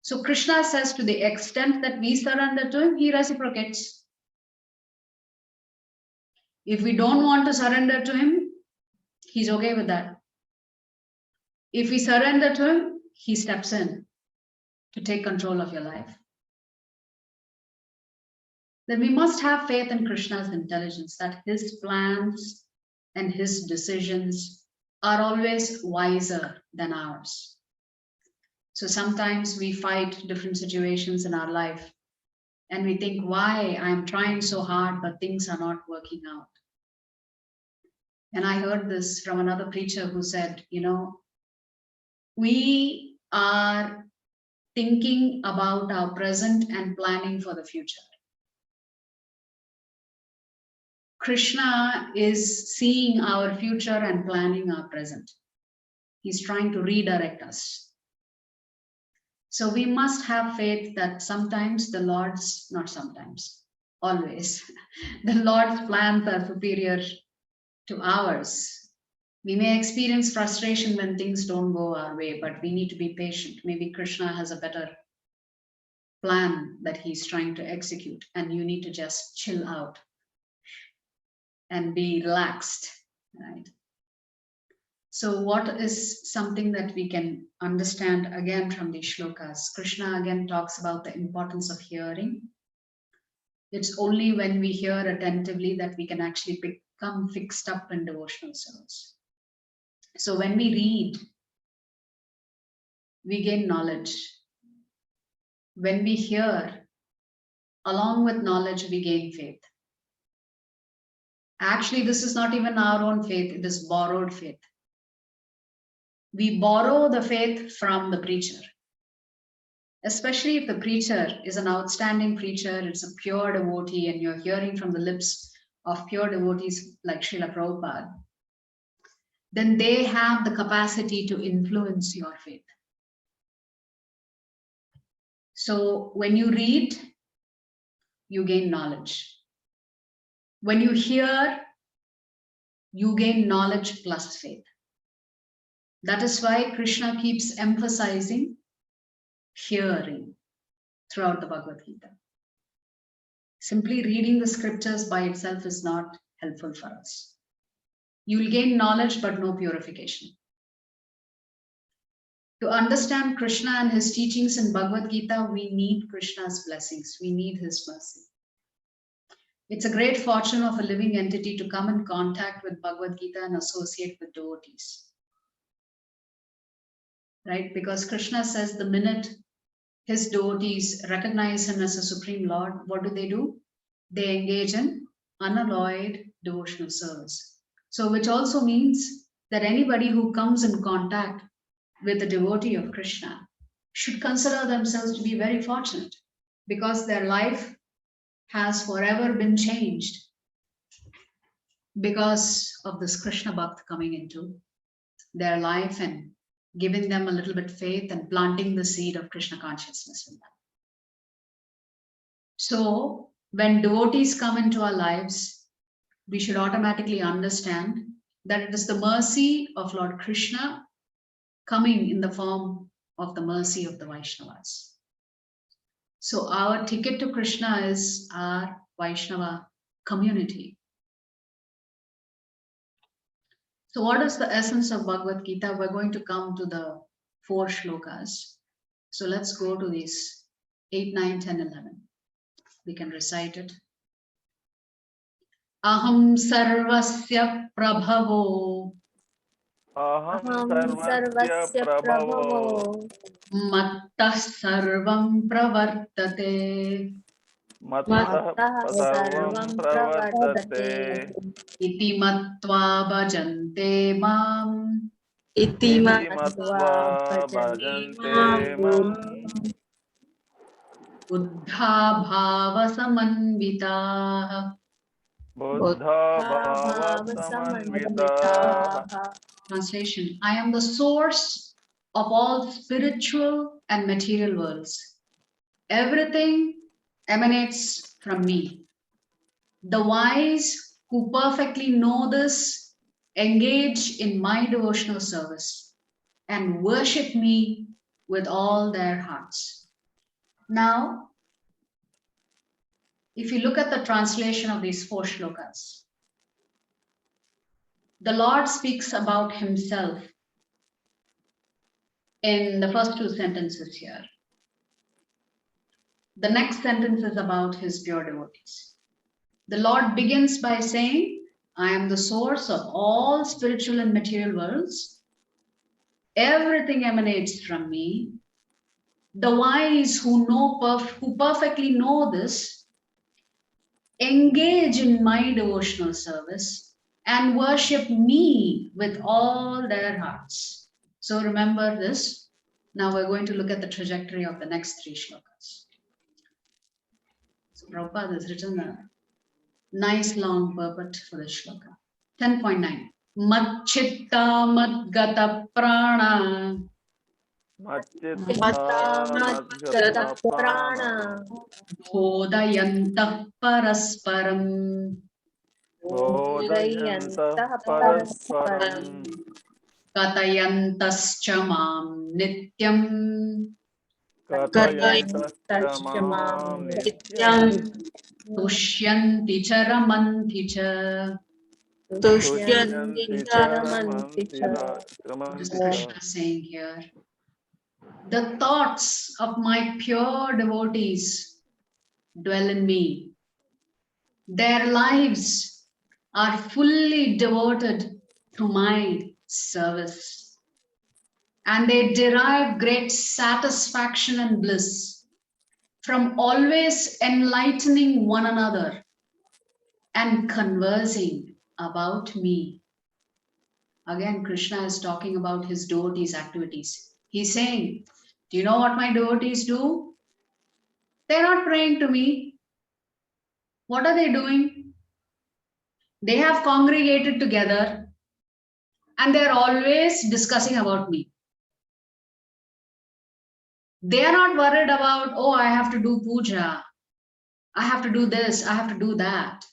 So Krishna says to the extent that we surrender to him, he reciprocates. If we don't want to surrender to him, he's okay with that. If we surrender to him, he steps in to take control of your life. Then we must have faith in Krishna's intelligence, that his plans and his decisions are always wiser than ours. So sometimes we fight different situations in our life and we think, why I'm trying so hard, but things are not working out. And I heard this from another preacher who said, we are thinking about our present and planning for the future. Krishna is seeing our future and planning our present. He's trying to redirect us. So we must have faith that sometimes the Lord's, not sometimes, always, the Lord's plans are superior to ours. We may experience frustration when things don't go our way, but we need to be patient. Maybe Krishna has a better plan that he's trying to execute, and you need to just chill out and be relaxed, right? So what is something that we can understand again from these shlokas? Krishna again talks about the importance of hearing. It's only when we hear attentively that we can actually become fixed up in devotional service. So when we read, we gain knowledge. When we hear, along with knowledge, we gain faith. Actually, this is not even our own faith, it is borrowed faith. We borrow the faith from the preacher. Especially if the preacher is an outstanding preacher, it's a pure devotee, and you're hearing from the lips of pure devotees like Srila Prabhupada, then they have the capacity to influence your faith. So when you read, you gain knowledge. When you hear, you gain knowledge plus faith. That is why Krishna keeps emphasizing hearing throughout the Bhagavad Gita. Simply reading the scriptures by itself is not helpful for us. You will gain knowledge but no purification. To understand Krishna and his teachings in Bhagavad Gita, we need Krishna's blessings. We need his mercy. It's a great fortune of a living entity to come in contact with Bhagavad Gita and associate with devotees. Right? Because Krishna says the minute his devotees recognize him as a Supreme Lord, what do? They engage in unalloyed devotional service. So which also means that anybody who comes in contact with a devotee of Krishna should consider themselves to be very fortunate, because their life has forever been changed because of this Krishna Bhakt coming into their life and giving them a little bit faith and planting the seed of Krishna consciousness in them. So when devotees come into our lives, we should automatically understand that it is the mercy of Lord Krishna coming in the form of the mercy of the Vaishnavas. So our ticket to Krishna is our Vaishnava community. So what is the essence of Bhagavad Gita? We're going to come to the 4 shlokas. So let's go to these 8, 9, 10, 11. We can recite it. Aham sarvasya prabhavo Aham sarvasya prabhavo mattah sarvam pravartate mattah sarvam pravartate iti matva bhajante mam iti matva bhajante mam buddha bhava samanvitah. buddha bhava samanvitah. Translation: I am the source of all spiritual and material worlds. Everything emanates from me. The wise who perfectly know this engage in my devotional service and worship me with all their hearts. Now, if you look at the translation of these 4 shlokas, the Lord speaks about himself in the first 2 sentences here. The next sentence is about his pure devotees. The Lord begins by saying, I am the source of all spiritual and material worlds. Everything emanates from me. The wise who perfectly know this engage in my devotional service and worship me with all their hearts. So remember this. Now we're going to look at the trajectory of the next 3 shlokas. So Prabhupada has written Nice long purport for the shloka. 10.9. Mad-chitta mad-gata prana Machchitta madgata prana bodhayantah parasparam bodhayantah parasparam katayantascha mam nityam kathayantascha mam nityam tushyanti cha ramanti cha. tushyanti cha ramanti What is the cha. Krishna saying here? The thoughts of my pure devotees dwell in me. Their lives are fully devoted to my service. And they derive great satisfaction and bliss from always enlightening one another and conversing about me. Again, Krishna is talking about his devotees' activities. He's saying, do you know what my devotees do? They're not praying to me. What are they doing? They have congregated together and they're always discussing about me. They are not worried about, oh, I have to do puja. I have to do this. I have to do that.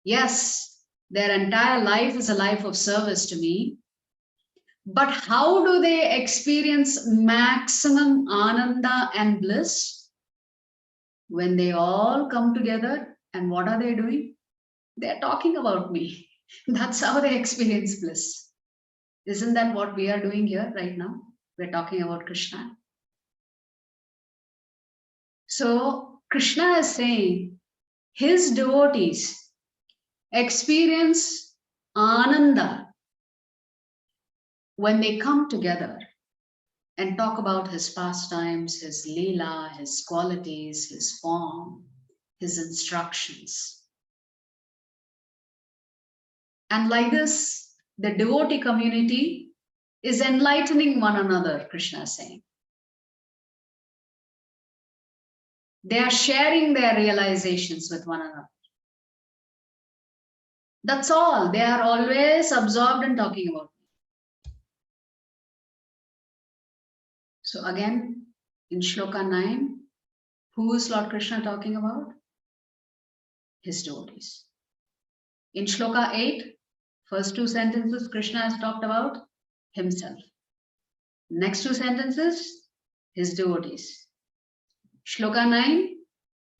Yes, their entire life is a life of service to me. But how do they experience maximum ananda and bliss? When they all come together, and what are they doing? They're talking about me. That's how they experience bliss. Isn't that what we are doing here right now? We're talking about Krishna. So Krishna is saying his devotees experience ananda when they come together and talk about his pastimes, his leela, his qualities, his form, his instructions. And like this, the devotee community is enlightening one another, Krishna is saying. They are sharing their realizations with one another. That's all. They are always absorbed in talking about me. So again, in Shloka 9, who is Lord Krishna talking about? His devotees. In Shloka 8, first two sentences, Krishna has talked about himself. Next two sentences, his devotees. Shloka 9,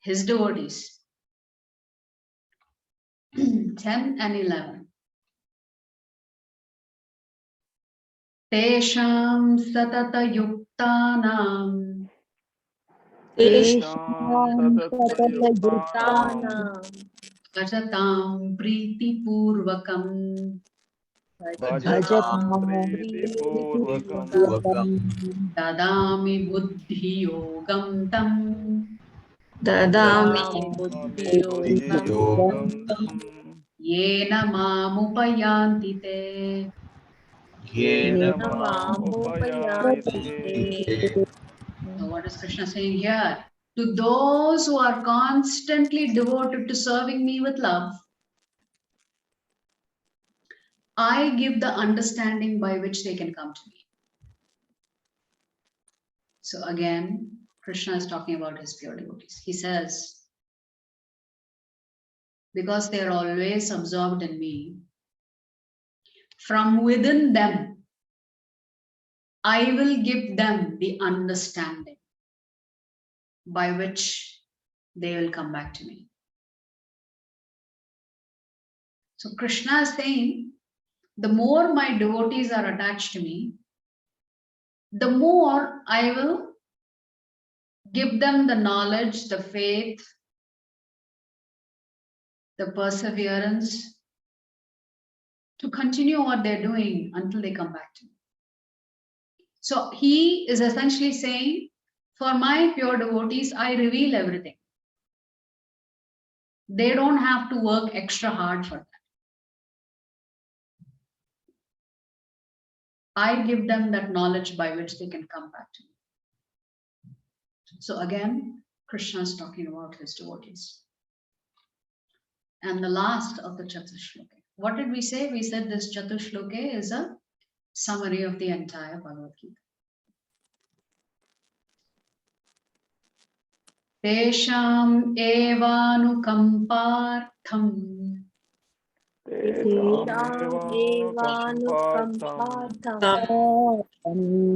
his devotees. 10 and 11. Tesham satata yuktanam Tesham satatayuktanam bhajatam priti purvakam bhajatam priti-purvakam dadami buddhi yogam tam dadami buddhi-yogam tam yena mamupayanti te. yena mam-upayayate. So what is Krishna saying here? To those who are constantly devoted to serving me with love, I give the understanding by which they can come to me. So again, Krishna is talking about his pure devotees. He says, because they are always absorbed in me, from within them, I will give them the understanding by which they will come back to me. So Krishna is saying, the more my devotees are attached to me, the more I will give them the knowledge, the faith, the perseverance to continue what they're doing until they come back to me. So he is essentially saying, for my pure devotees, I reveal everything. They don't have to work extra hard for that. I give them that knowledge by which they can come back to me. So again, Krishna is talking about his devotees. and the last of the Chatushloke. What did we say? We said this Chatushloke is a summary of the entire Bhagavad Gita. Tesham evanukampartham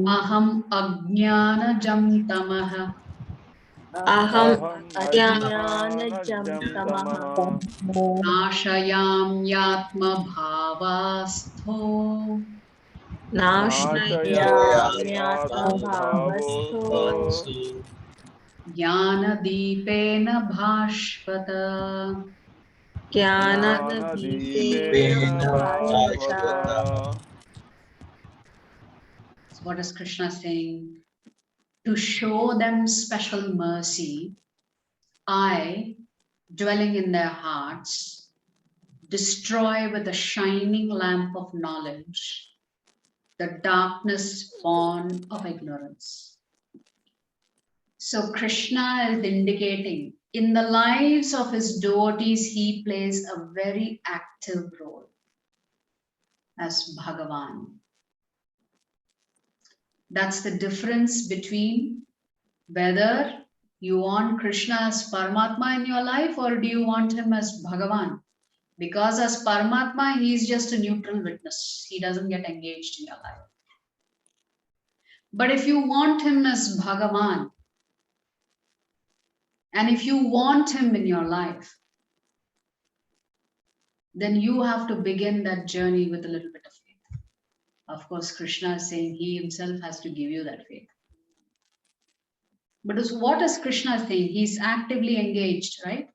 aham ajnanajam tamaha nashayam yatma bhavastho jnana deepena bhashvata. So what is Krishna saying? To show them special mercy, I, dwelling in their hearts, destroy with a shining lamp of knowledge the darkness born of ignorance. So Krishna is indicating in the lives of his devotees, he plays a very active role as Bhagavan. That's the difference between whether you want Krishna as Paramatma in your life or do you want him as Bhagavan. Because as Paramatma, he is just a neutral witness. He doesn't get engaged in your life. But if you want him as Bhagavan, and if you want him in your life, then you have to begin that journey with a little bit of faith. Of course, Krishna is saying he himself has to give you that faith. But what is Krishna saying? He's actively engaged, right?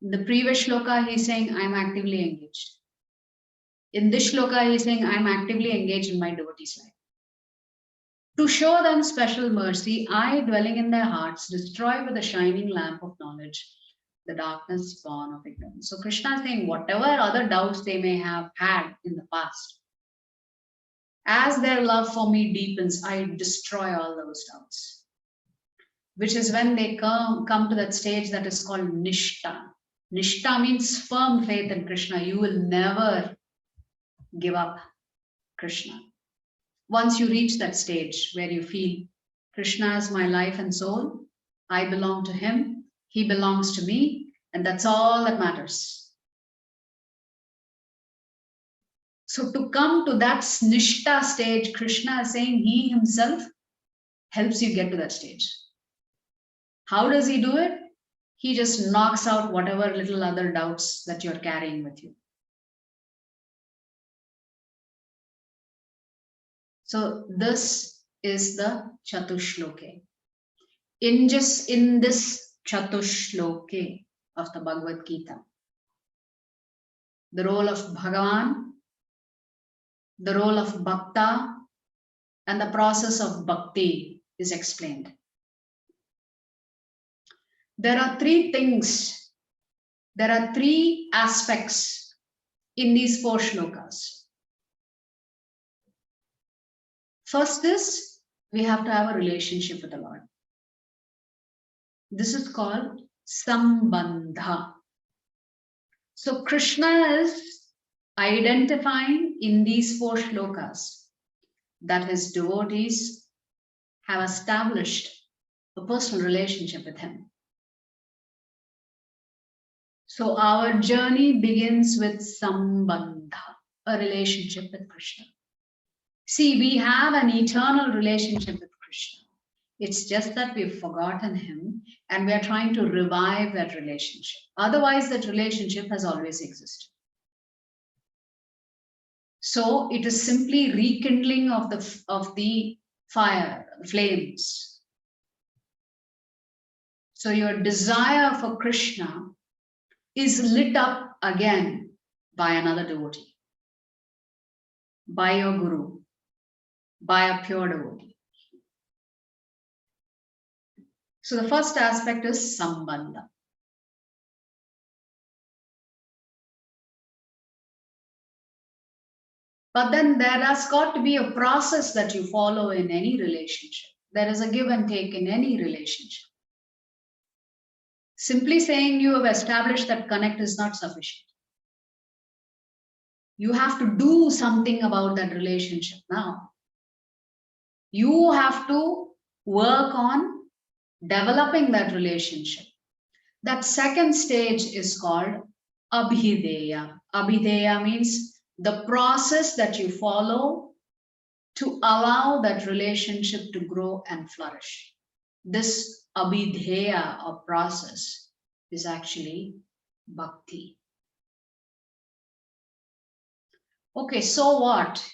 In the previous shloka, he's saying, I'm actively engaged. In this shloka, he's saying, I'm actively engaged in my devotees' life. To show them special mercy, I, dwelling in their hearts, destroy with a shining lamp of knowledge the darkness born of ignorance. So Krishna is saying, whatever other doubts they may have had in the past, as their love for me deepens, I destroy all those doubts. Which is when they come to that stage that is called Nishta. Nishta means firm faith in Krishna. You will never give up Krishna. Once you reach that stage where you feel Krishna is my life and soul, I belong to him, he belongs to me, and that's all that matters. So to come to that Nishta stage, Krishna is saying he himself helps you get to that stage. How does he do it? He just knocks out whatever little other doubts that you're carrying with you. So this is the Chatushloke. In this Chatushloke of the Bhagavad Gita, the role of Bhagavan, the role of Bhakta, and the process of Bhakti is explained. There are three things, there are three aspects in these 4 shlokas. First is, we have to have a relationship with the Lord. This is called Sambandha. So Krishna is identifying in these 4 shlokas that his devotees have established a personal relationship with him. So our journey begins with Sambandha, a relationship with Krishna. See, we have an eternal relationship with Krishna. It's just that we've forgotten him and we are trying to revive that relationship. Otherwise, that relationship has always existed. So it is simply rekindling of the fire, flames. So your desire for Krishna is lit up again by another devotee, by your guru, by a pure devotee. So the first aspect is Sambandha. But then there has got to be a process that you follow in any relationship. There is a give and take in any relationship. Simply saying you have established that connect is not sufficient. You have to do something about that relationship now. You have to work on developing that relationship. That second stage is called abhideya. Abhideya means the process that you follow to allow that relationship to grow and flourish. This abhideya or process is actually bhakti. Okay, so what?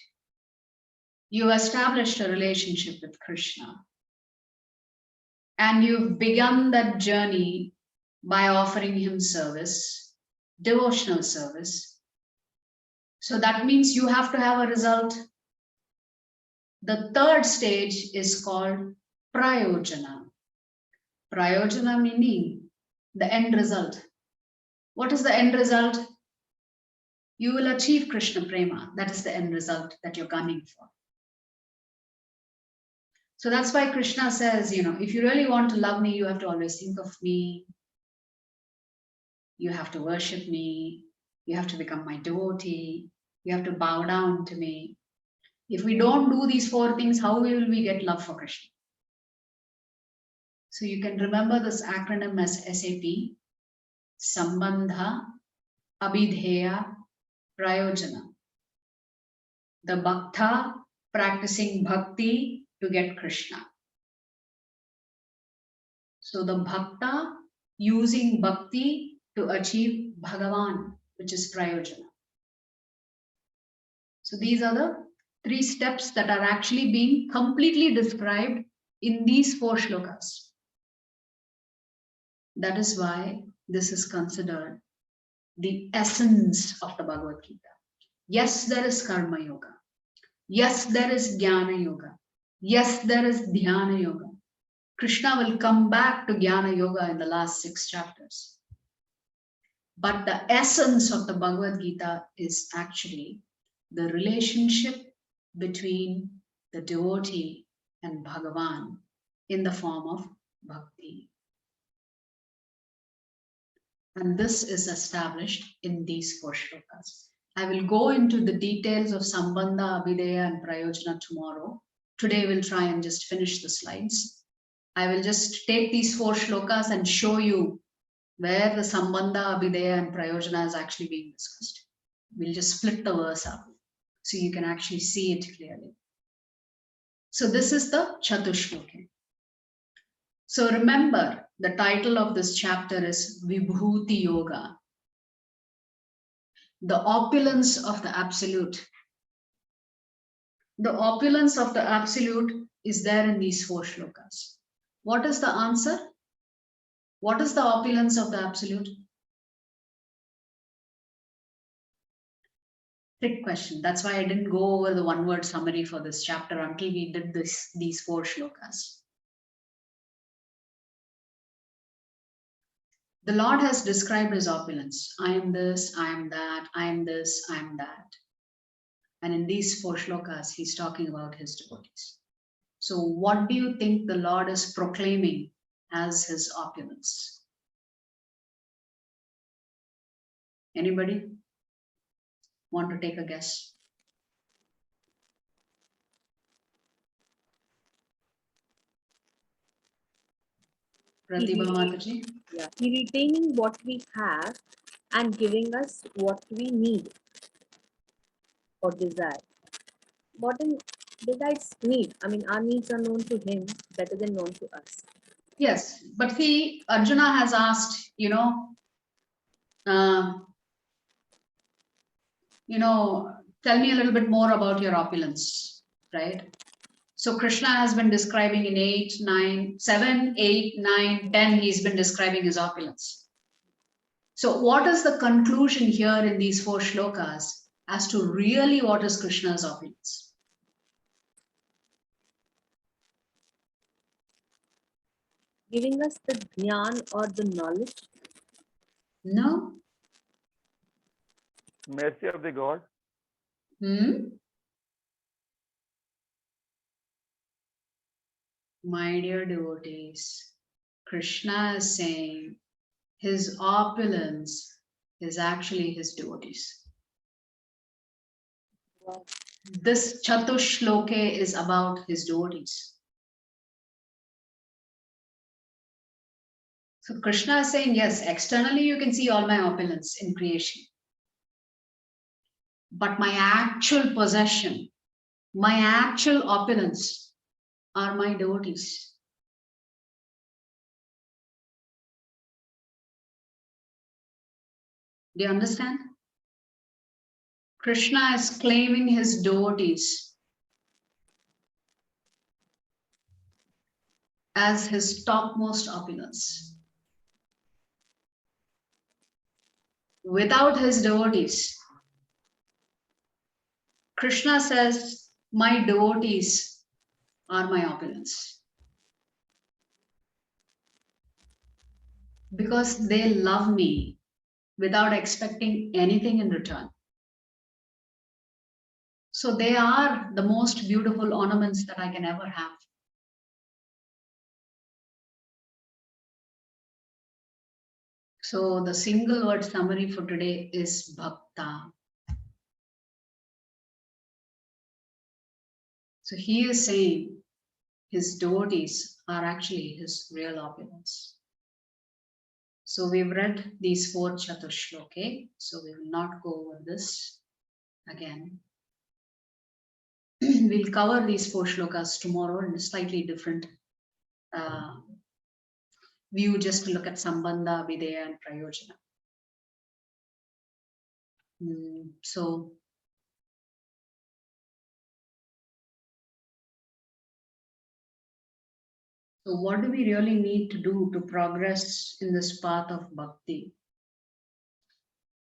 You established a relationship with Krishna and you've begun that journey by offering him service, devotional service. So that means you have to have a result. The third stage is called prayojana. Prayojana meaning the end result. What is the end result? You will achieve Krishna prema. That is the end result that you're gunning for. So that's why Krishna says, if you really want to love me, you have to always think of me. You have to worship me. You have to become my devotee. You have to bow down to me. If we don't do these four things, how will we get love for Krishna? So you can remember this acronym as SAP, Sambandha, Abhidheya, Prayojana. The Bhakta practicing bhakti to get Krishna. So the Bhakta using bhakti to achieve Bhagavan, which is Prayojana. So these are the three steps that are actually being completely described in these four shlokas. That is why this is considered the essence of the Bhagavad Gita. Yes, there is Karma Yoga. Yes, there is Jnana Yoga. Yes, there is Dhyana Yoga. Krishna will come back to Jnana Yoga in the last 6 chapters. But the essence of the Bhagavad Gita is actually the relationship between the devotee and Bhagavan in the form of bhakti. And this is established in these 4 shlokas. I will go into the details of Sambandha, Abhideya and Prayojana tomorrow. Today we'll try and just finish the slides. I will just take these 4 shlokas and show you where the Sambandha, Abhideya and Prayojana is actually being discussed. We'll just split the verse up so you can actually see it clearly. So this is the Chatushloki. So remember, the title of this chapter is Vibhuti Yoga, the opulence of the Absolute. The opulence of the Absolute is there in these 4 shlokas. What is the answer? What is the opulence of the Absolute? Trick question. That's why I didn't go over the one-word summary for this chapter until we did these 4 shlokas. The Lord has described his opulence. I am this, I am that, I am this, I am that. And in these 4 shlokas, he's talking about his devotees. So what do you think the Lord is proclaiming as his opulence? Anybody want to take a guess? Pratibha Mataji? Yeah, he retaining what we have and giving us what we need or desire. What in besides need? I mean, our needs are known to him better than known to us. Yes, but see, Arjuna has asked, tell me a little bit more about your opulence, right? So Krishna has been describing in 7, 8, 9, 10, he's been describing his opulence. So what is the conclusion here in these 4 shlokas as to really what is Krishna's opulence? Giving us the jnana or the knowledge. No? Mercy of the God. My dear devotees, Krishna is saying his opulence is actually his devotees. Wow. This Chatushloke is about his devotees. So Krishna is saying, yes, externally you can see all my opulence in creation. But my actual possession, my actual opulence are my devotees. Do you understand? Krishna is claiming his devotees as his topmost opulence. Without his devotees, Krishna says, my devotees are my opulence. Because they love me without expecting anything in return. So they are the most beautiful ornaments that I can ever have. So the single word summary for today is Bhakta. So he is saying his devotees are actually his real opulence. So we've read these 4 Chatushloke. So we will not go over this again. We'll cover these 4 shlokas tomorrow in a slightly different view, just to look at Sambandha, Videya, and Prayojana. So what do we really need to do to progress in this path of bhakti?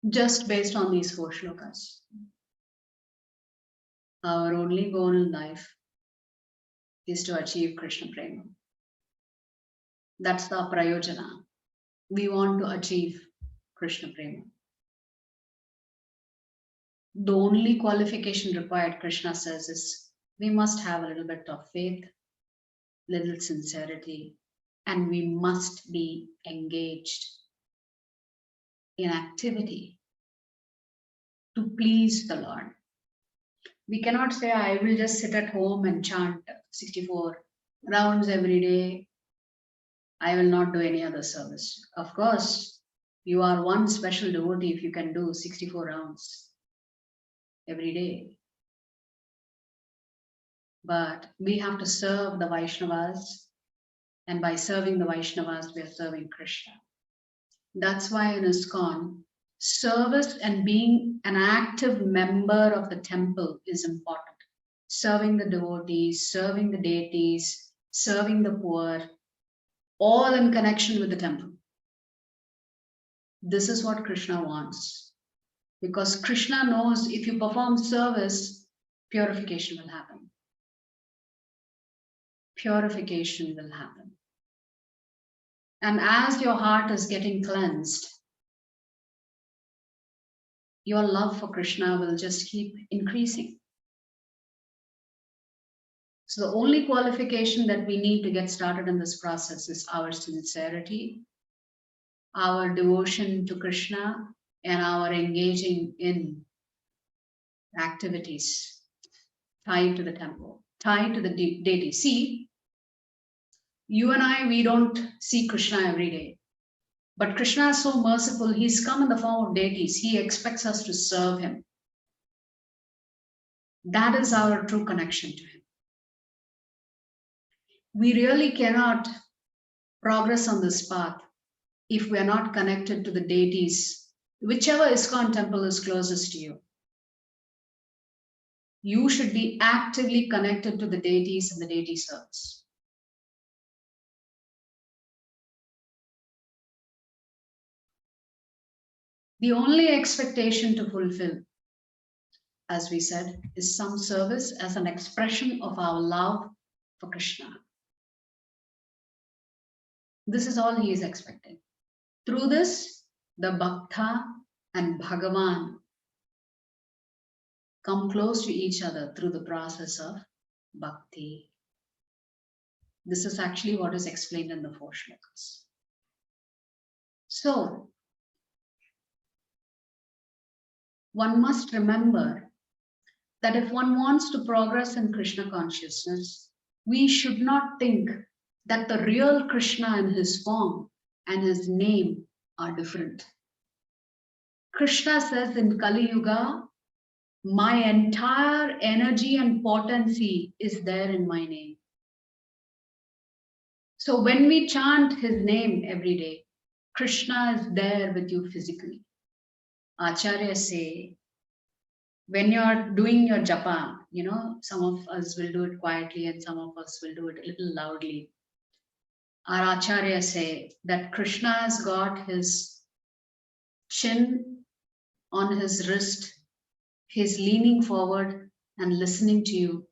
Just based on these 4 shlokas. Our only goal in life is to achieve Krishna Prema. That's the Prayojana. We want to achieve Krishna Prema. The only qualification required, Krishna says, is we must have a little bit of faith, little sincerity, and we must be engaged in activity to please the Lord. We cannot say, I will just sit at home and chant 64 rounds every day. I will not do any other service. Of course, you are one special devotee if you can do 64 rounds every day. But we have to serve the Vaishnavas, and by serving the Vaishnavas, we are serving Krishna. That's why in ISKCON, service and being an active member of the temple is important. Serving the devotees, serving the deities, serving the poor, all in connection with the temple. This is what Krishna wants. Because Krishna knows if you perform service, purification will happen. Purification will happen. And as your heart is getting cleansed, your love for Krishna will just keep increasing. So the only qualification that we need to get started in this process is our sincerity, our devotion to Krishna, and our engaging in activities tied to the temple, tied to the deity. See, you and I, we don't see Krishna every day. But Krishna is so merciful, he's come in the form of deities. He expects us to serve him. That is our true connection to him. We really cannot progress on this path if we are not connected to the deities, whichever ISKCON temple is closest to you. You should be actively connected to the deities and the deity service. The only expectation to fulfill, as we said, is some service as an expression of our love for Krishna. This is all he is expecting. Through this, the Bhakta and Bhagavan come close to each other through the process of bhakti. This is actually what is explained in the 4 shlokas. So, one must remember that if one wants to progress in Krishna consciousness, we should not think that the real Krishna and his form and his name are different. Krishna says in Kali Yuga, my entire energy and potency is there in my name. So when we chant his name every day, Krishna is there with you physically. Acharya say, when you're doing your japa, some of us will do it quietly and some of us will do it a little loudly. Our Acharya say that Krishna has got his chin on his wrist. He's leaning forward and listening to you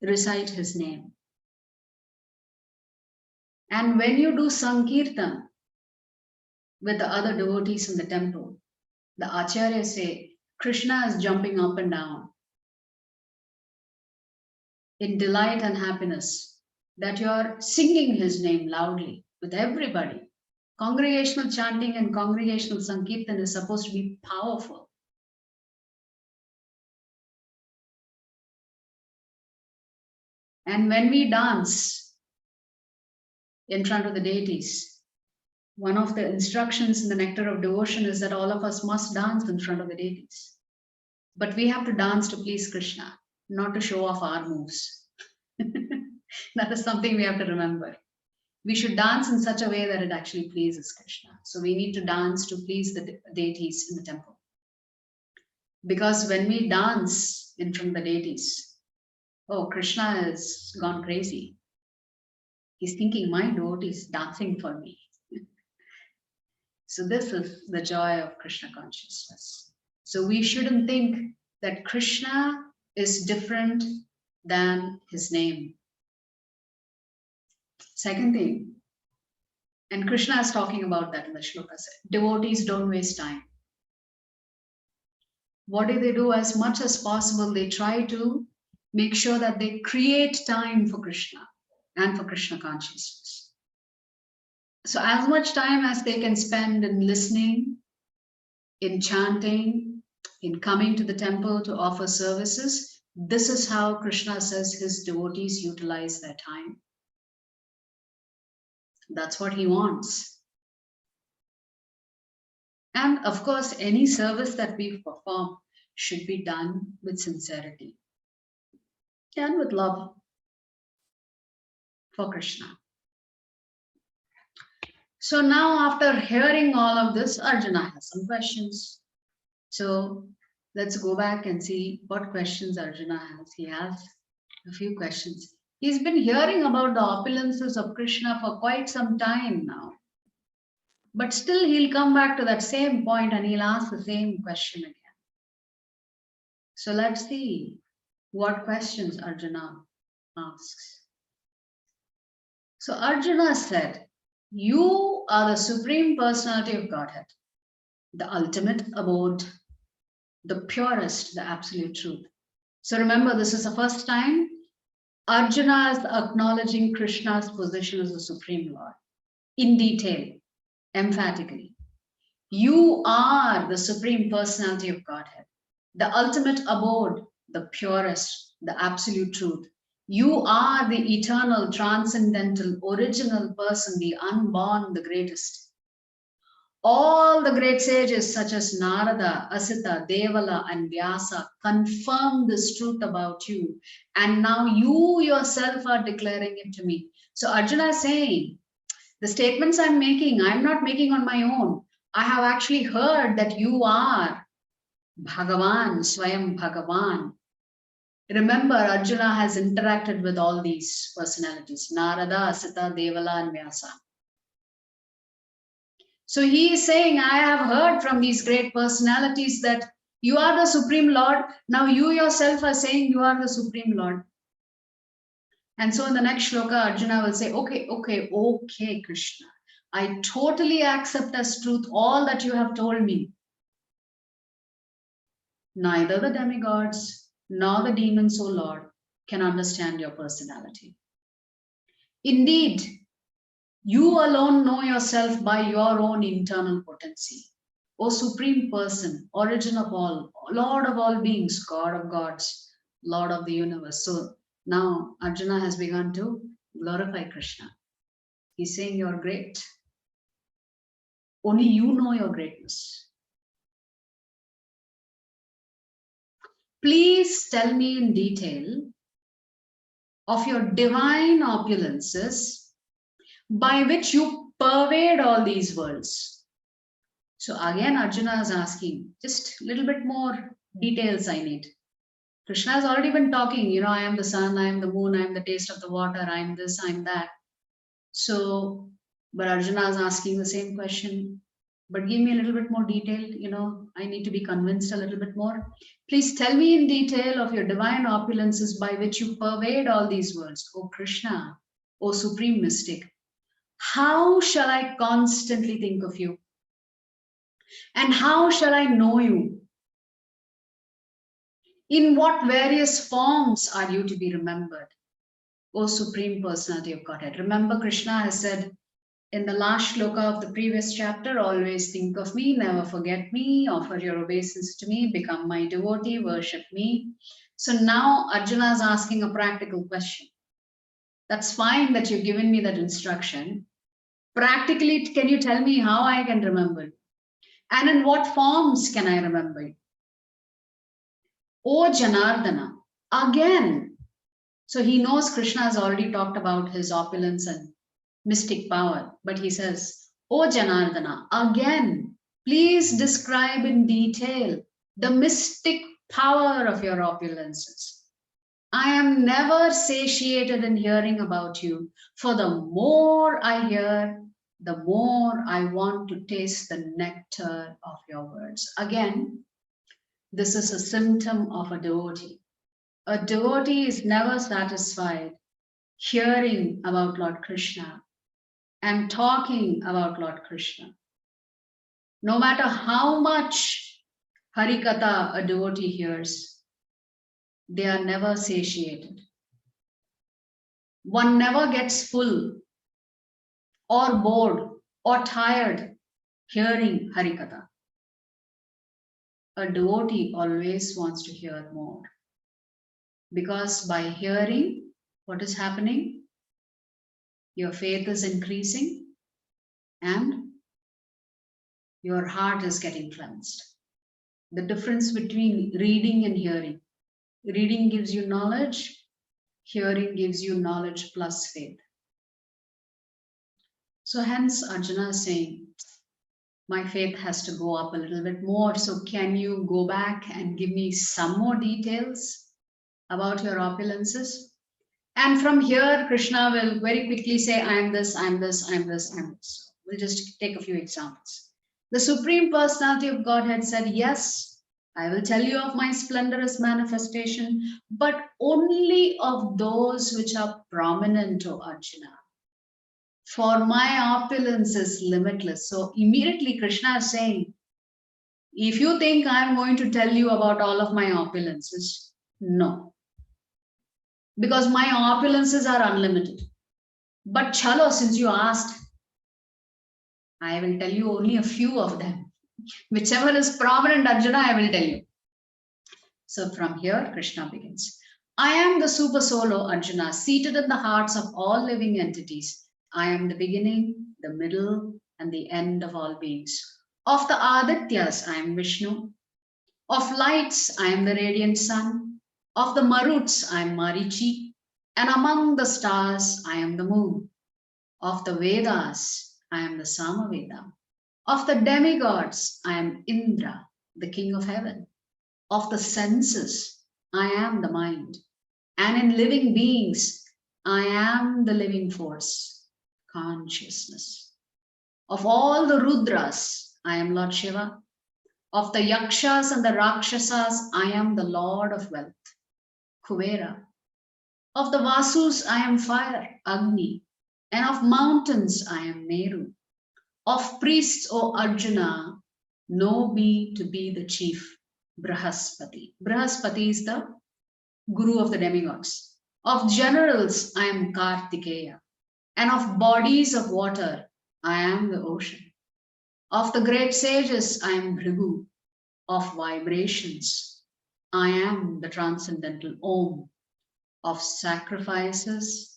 recite his name. And when you do Sankirtan with the other devotees in the temple, the Acharya say, Krishna is jumping up and down in delight and happiness that you are singing his name loudly with everybody. Congregational chanting and congregational Sankirtan is supposed to be powerful. And when we dance in front of the deities, one of the instructions in the Nectar of Devotion is that all of us must dance in front of the deities. But we have to dance to please Krishna, not to show off our moves. That is something we have to remember. We should dance in such a way that it actually pleases Krishna. So we need to dance to please the deities in the temple. Because when we dance in front of the deities, oh, Krishna has gone crazy. He's thinking, my devotee is dancing for me. So this is the joy of Krishna consciousness. So we shouldn't think that Krishna is different than his name. Second thing, and Krishna is talking about that in the shloka, devotees don't waste time. What do? As much as possible, they try to make sure that they create time for Krishna and for Krishna consciousness. So as much time as they can spend in listening, in chanting, in coming to the temple to offer services, this is how Krishna says his devotees utilize their time. That's what he wants. And of course, any service that we perform should be done with sincerity and with love for Krishna. So now, after hearing all of this, Arjuna has some questions. So let's go back and see what questions Arjuna has. He has a few questions. He's been hearing about the opulences of Krishna for quite some time now. But still he'll come back to that same point and he'll ask the same question again. So let's see what questions Arjuna asks. So Arjuna said, you are the Supreme Personality of Godhead, the ultimate abode, the purest, the absolute truth. So remember, this is the first time Arjuna is acknowledging Krishna's position as the Supreme Lord in detail, emphatically. You are the Supreme Personality of Godhead, the ultimate abode, the purest, the absolute truth. You are the eternal, transcendental, original person, the unborn, the greatest. All the great sages such as Narada, Asita, Devala, and Vyasa confirm this truth about you. And now you yourself are declaring it to me. So Arjuna is saying, the statements I'm not making on my own. I have actually heard that you are Bhagavan, Swayam Bhagavan. Remember, Arjuna has interacted with all these personalities, Narada, Asita, Devala, and Vyasa. So he is saying, I have heard from these great personalities that you are the Supreme Lord. Now you yourself are saying you are the Supreme Lord. And so in the next shloka, Arjuna will say, okay, Krishna. I totally accept as truth all that you have told me. Neither the demigods nor the demons, O Lord, can understand your personality. Indeed, You alone know yourself by your own internal potency. O Supreme Person, origin of all, Lord of all beings, God of gods, Lord of the universe. So now Arjuna has begun to glorify Krishna. He's saying, you're great. Only you know your greatness. Please tell me in detail of your divine opulences by which you pervade all these worlds. So again, Arjuna is asking, just a little bit more details I need. Krishna has already been talking, I am the sun, I am the moon, I am the taste of the water, I am this, I am that. So, but Arjuna is asking the same question, but give me a little bit more detail, I need to be convinced a little bit more. Please tell me in detail of your divine opulences by which you pervade all these worlds. O Krishna, O Supreme Mystic, how shall I constantly think of you? And how shall I know you? In what various forms are you to be remembered? O Supreme Personality of Godhead. Remember, Krishna has said in the last shloka of the previous chapter, always think of me, never forget me, offer your obeisance to me, become my devotee, worship me. So now Arjuna is asking a practical question. That's fine that you've given me that instruction. Practically, can you tell me how I can remember you? And in what forms can I remember you? O Janardana, again. So he knows Krishna has already talked about his opulence and mystic power, but he says, O Janardana, again, please describe in detail the mystic power of your opulences. I am never satiated in hearing about you, for the more I hear, the more I want to taste the nectar of your words. Again, this is a symptom of a devotee. A devotee is never satisfied hearing about Lord Krishna and talking about Lord Krishna. No matter how much Harikatha a devotee hears, they are never satiated. One never gets full or bored or tired hearing Harikatha. A devotee always wants to hear more. Because by hearing, what is happening? Your faith is increasing and your heart is getting cleansed. The difference between reading and hearing. Reading gives you knowledge, hearing gives you knowledge plus faith. So hence Arjuna is saying, my faith has to go up a little bit more. So can you go back and give me some more details about your opulences? And from here, Krishna will very quickly say, I am this, I am this, I am this, I am this. We'll just take a few examples. The Supreme Personality of Godhead said, yes, I will tell you of my splendorous manifestation, but only of those which are prominent, O Arjuna. For my opulence is limitless. So immediately Krishna is saying, if you think I'm going to tell you about all of my opulences, no. Because my opulences are unlimited. But chalo, since you asked, I will tell you only a few of them. Whichever is prominent, Arjuna, I will tell you. So from here, Krishna begins. I am the super soul, O Arjuna, seated in the hearts of all living entities. I am the beginning, the middle, and the end of all beings. Of the Adityas, I am Vishnu. Of lights, I am the radiant sun. Of the Maruts, I am Marichi. And among the stars, I am the moon. Of the Vedas, I am the Samaveda. Of the demigods, I am Indra, the king of heaven. Of the senses, I am the mind. And in living beings, I am the living force, consciousness. Of all the Rudras, I am Lord Shiva. Of the Yakshas and the Rakshasas, I am the Lord of wealth, Kuvera. Of the Vasus, I am fire, Agni. And of mountains, I am Meru. Of priests, O Arjuna, know me to be the chief, Brahaspati. Brahaspati is the guru of the demigods. Of generals, I am Kartikeya. And of bodies of water, I am the ocean. Of the great sages, I am Bhrigu. Of vibrations, I am the transcendental Om. Of sacrifices,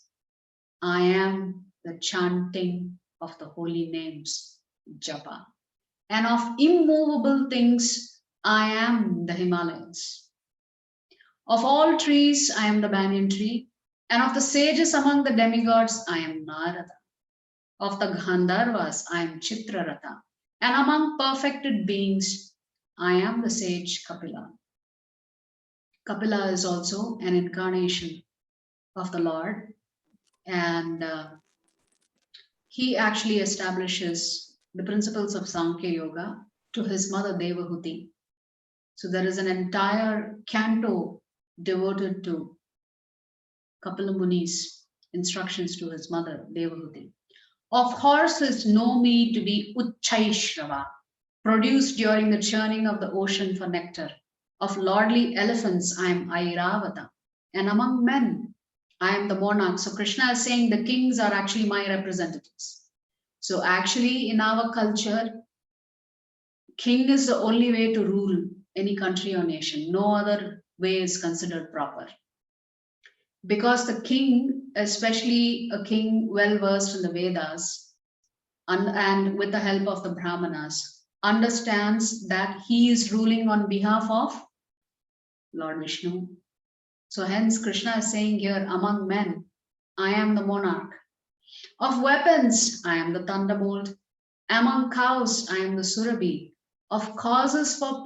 I am the chanting of the holy names, Japa. And of immovable things, I am the Himalayas. Of all trees, I am the banyan tree. And of the sages among the demigods, I am Narada. Of the Gandharvas, I am Chitraratha. And among perfected beings, I am the sage Kapila. Kapila is also an incarnation of the Lord, and he actually establishes the principles of Sankhya Yoga to his mother Devahuti. So there is an entire canto devoted to Kapila Muni's instructions to his mother Devahuti. Of horses know me to be Uchchaishrava, produced during the churning of the ocean for nectar. Of lordly elephants, I am Airavata. And among men, I am the monarch. So Krishna is saying the kings are actually my representatives. So actually in our culture, king is the only way to rule any country or nation. No other way is considered proper. Because the king, especially a king well versed in the Vedas, and with the help of the Brahmanas, understands that he is ruling on behalf of Lord Vishnu. So hence Krishna is saying here, among men, I am the monarch. Of weapons, I am the thunderbolt. Among cows, I am the Surabhi. Of causes for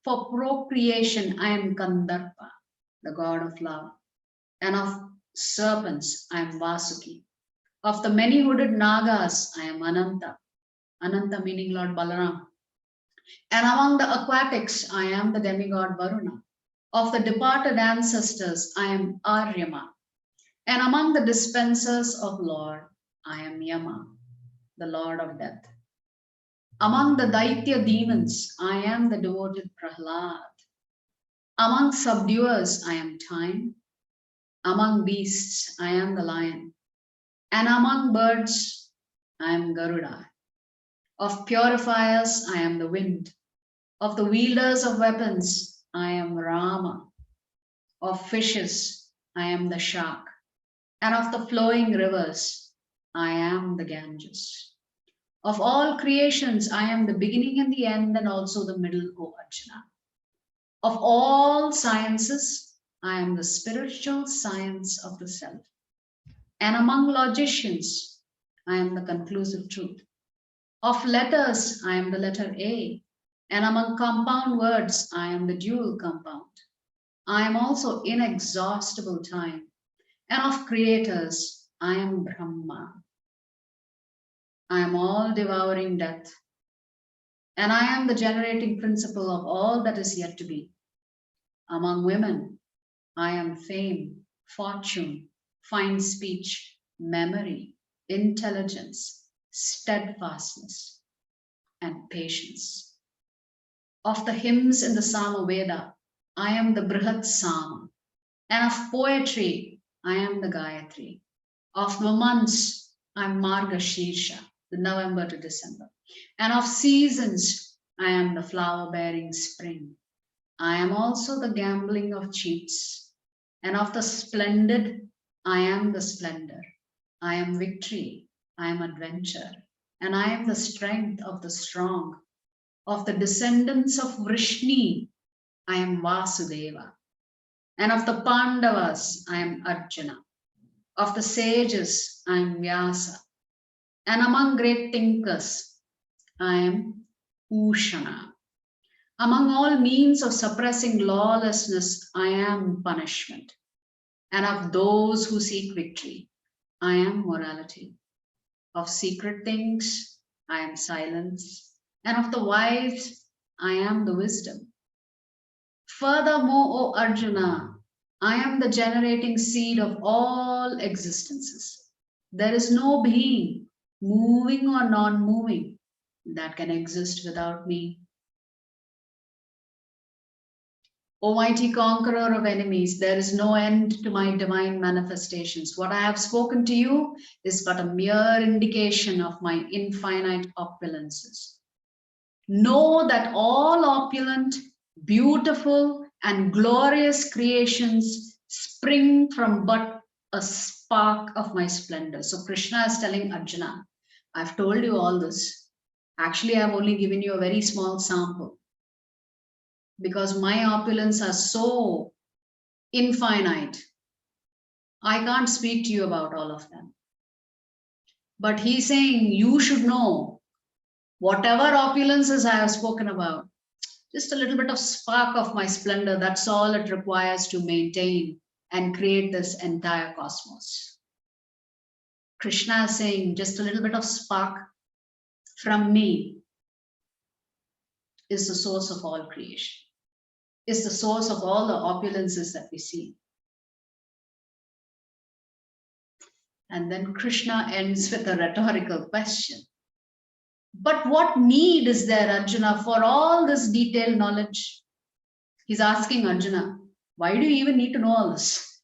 procreation, I am Kandarpa, the god of love. And of serpents, I am Vasuki. Of the many-hooded Nagas, I am Ananta. Ananta meaning Lord Balaram. And among the aquatics, I am the demigod Varuna. Of the departed ancestors, I am Aryama. And among the dispensers of Lord, I am Yama, the Lord of death. Among the Daitya demons, I am the devoted Prahlad. Among subduers, I am time. Among beasts, I am the lion. And among birds, I am Garuda. Of purifiers, I am the wind. Of the wielders of weapons, I am Rama. Of fishes, I am the shark. And of the flowing rivers, I am the Ganges. Of all creations, I am the beginning and the end, and also the middle, O Arjuna. Of all sciences, I am the spiritual science of the self. And among logicians, I am the conclusive truth. Of letters, I am the letter A. And among compound words, I am the dual compound. I am also inexhaustible time. And of creators, I am Brahma. I am all devouring death. And I am the generating principle of all that is yet to be. Among women, I am fame, fortune, fine speech, memory, intelligence, steadfastness, and patience. Of the hymns in the Sama Veda, I am the Brihat Sama. And of poetry, I am the Gayatri. Of the months, I am Marga Shirsha, the November to December. And of seasons, I am the flower-bearing spring. I am also the gambling of cheats. And of the splendid, I am the splendor. I am victory. I am adventure. And I am the strength of the strong. Of the descendants of Vrishni, I am Vasudeva. And of the Pandavas, I am Arjuna. Of the sages, I am Vyasa. And among great thinkers, I am Ushana. Among all means of suppressing lawlessness, I am punishment. And of those who seek victory, I am morality. Of secret things, I am silence. And of the wise, I am the wisdom. Furthermore, O Arjuna, I am the generating seed of all existences. There is no being, moving or non-moving, that can exist without me. O mighty conqueror of enemies, there is no end to my divine manifestations. What I have spoken to you is but a mere indication of my infinite opulences. Know that all opulent, beautiful, and glorious creations spring from but a spark of my splendor. So Krishna is telling Arjuna, I've told you all this. Actually, I've only given you a very small sample because my opulence are so infinite. I can't speak to you about all of them. But he's saying you should know whatever opulences I have spoken about, just a little bit of spark of my splendor, that's all it requires to maintain and create this entire cosmos. Krishna is saying just a little bit of spark from me is the source of all creation, is the source of all the opulences that we see. And then Krishna ends with a rhetorical question. But what need is there, Arjuna, for all this detailed knowledge? He's asking Arjuna, why do you even need to know all this?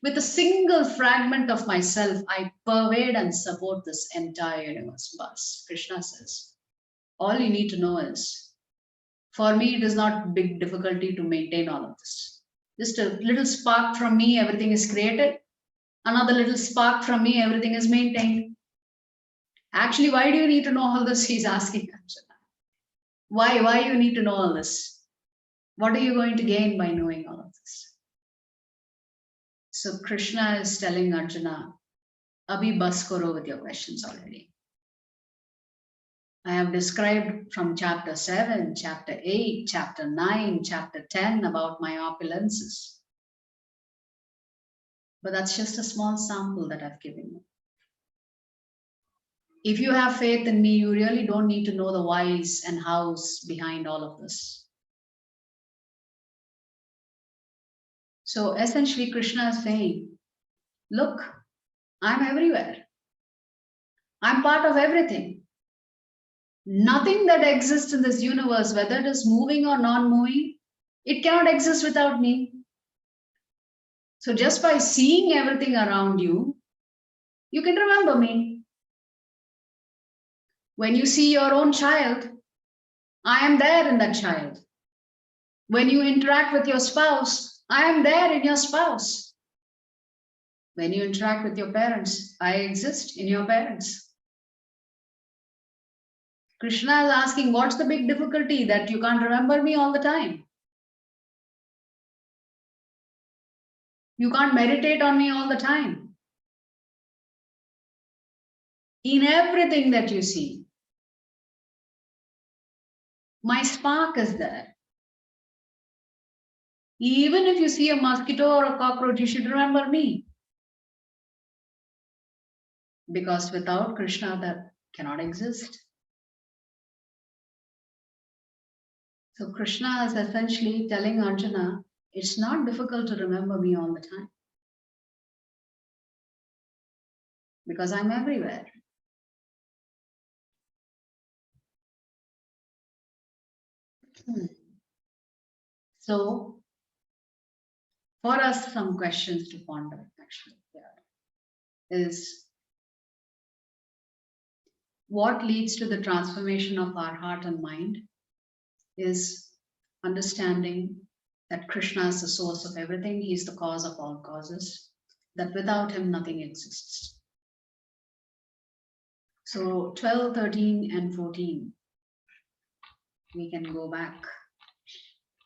With a single fragment of myself, I pervade and support this entire universe. Bas, Krishna says, all you need to know is, for me, it is not big difficulty to maintain all of this. Just a little spark from me, everything is created. Another little spark from me, everything is maintained. Actually, why do you need to know all this? He's asking Arjuna. Why you need to know all this? What are you going to gain by knowing all of this? So Krishna is telling Arjuna, Abhi bas karo with your questions already. I have described from chapter 7, chapter 8, chapter 9, chapter 10 about my opulences. But that's just a small sample that I've given you. If you have faith in me, you really don't need to know the whys and hows behind all of this. So essentially, Krishna is saying, look, I'm everywhere. I'm part of everything. Nothing that exists in this universe, whether it is moving or non-moving, it cannot exist without me. So just by seeing everything around you, you can remember me. When you see your own child, I am there in that child. When you interact with your spouse, I am there in your spouse. When you interact with your parents, I exist in your parents. Krishna is asking, what's the big difficulty that you can't remember me all the time? You can't meditate on me all the time. In everything that you see, my spark is there. Even if you see a mosquito or a cockroach, you should remember me. Because without Krishna, that cannot exist. So Krishna is essentially telling Arjuna, it's not difficult to remember me all the time. Because I'm everywhere. So, for us, some questions to ponder actually here is, what leads to the transformation of our heart and mind is understanding that Krishna is the source of everything. He is the cause of all causes, that without him, nothing exists. So 12, 13, and 14, we can go back.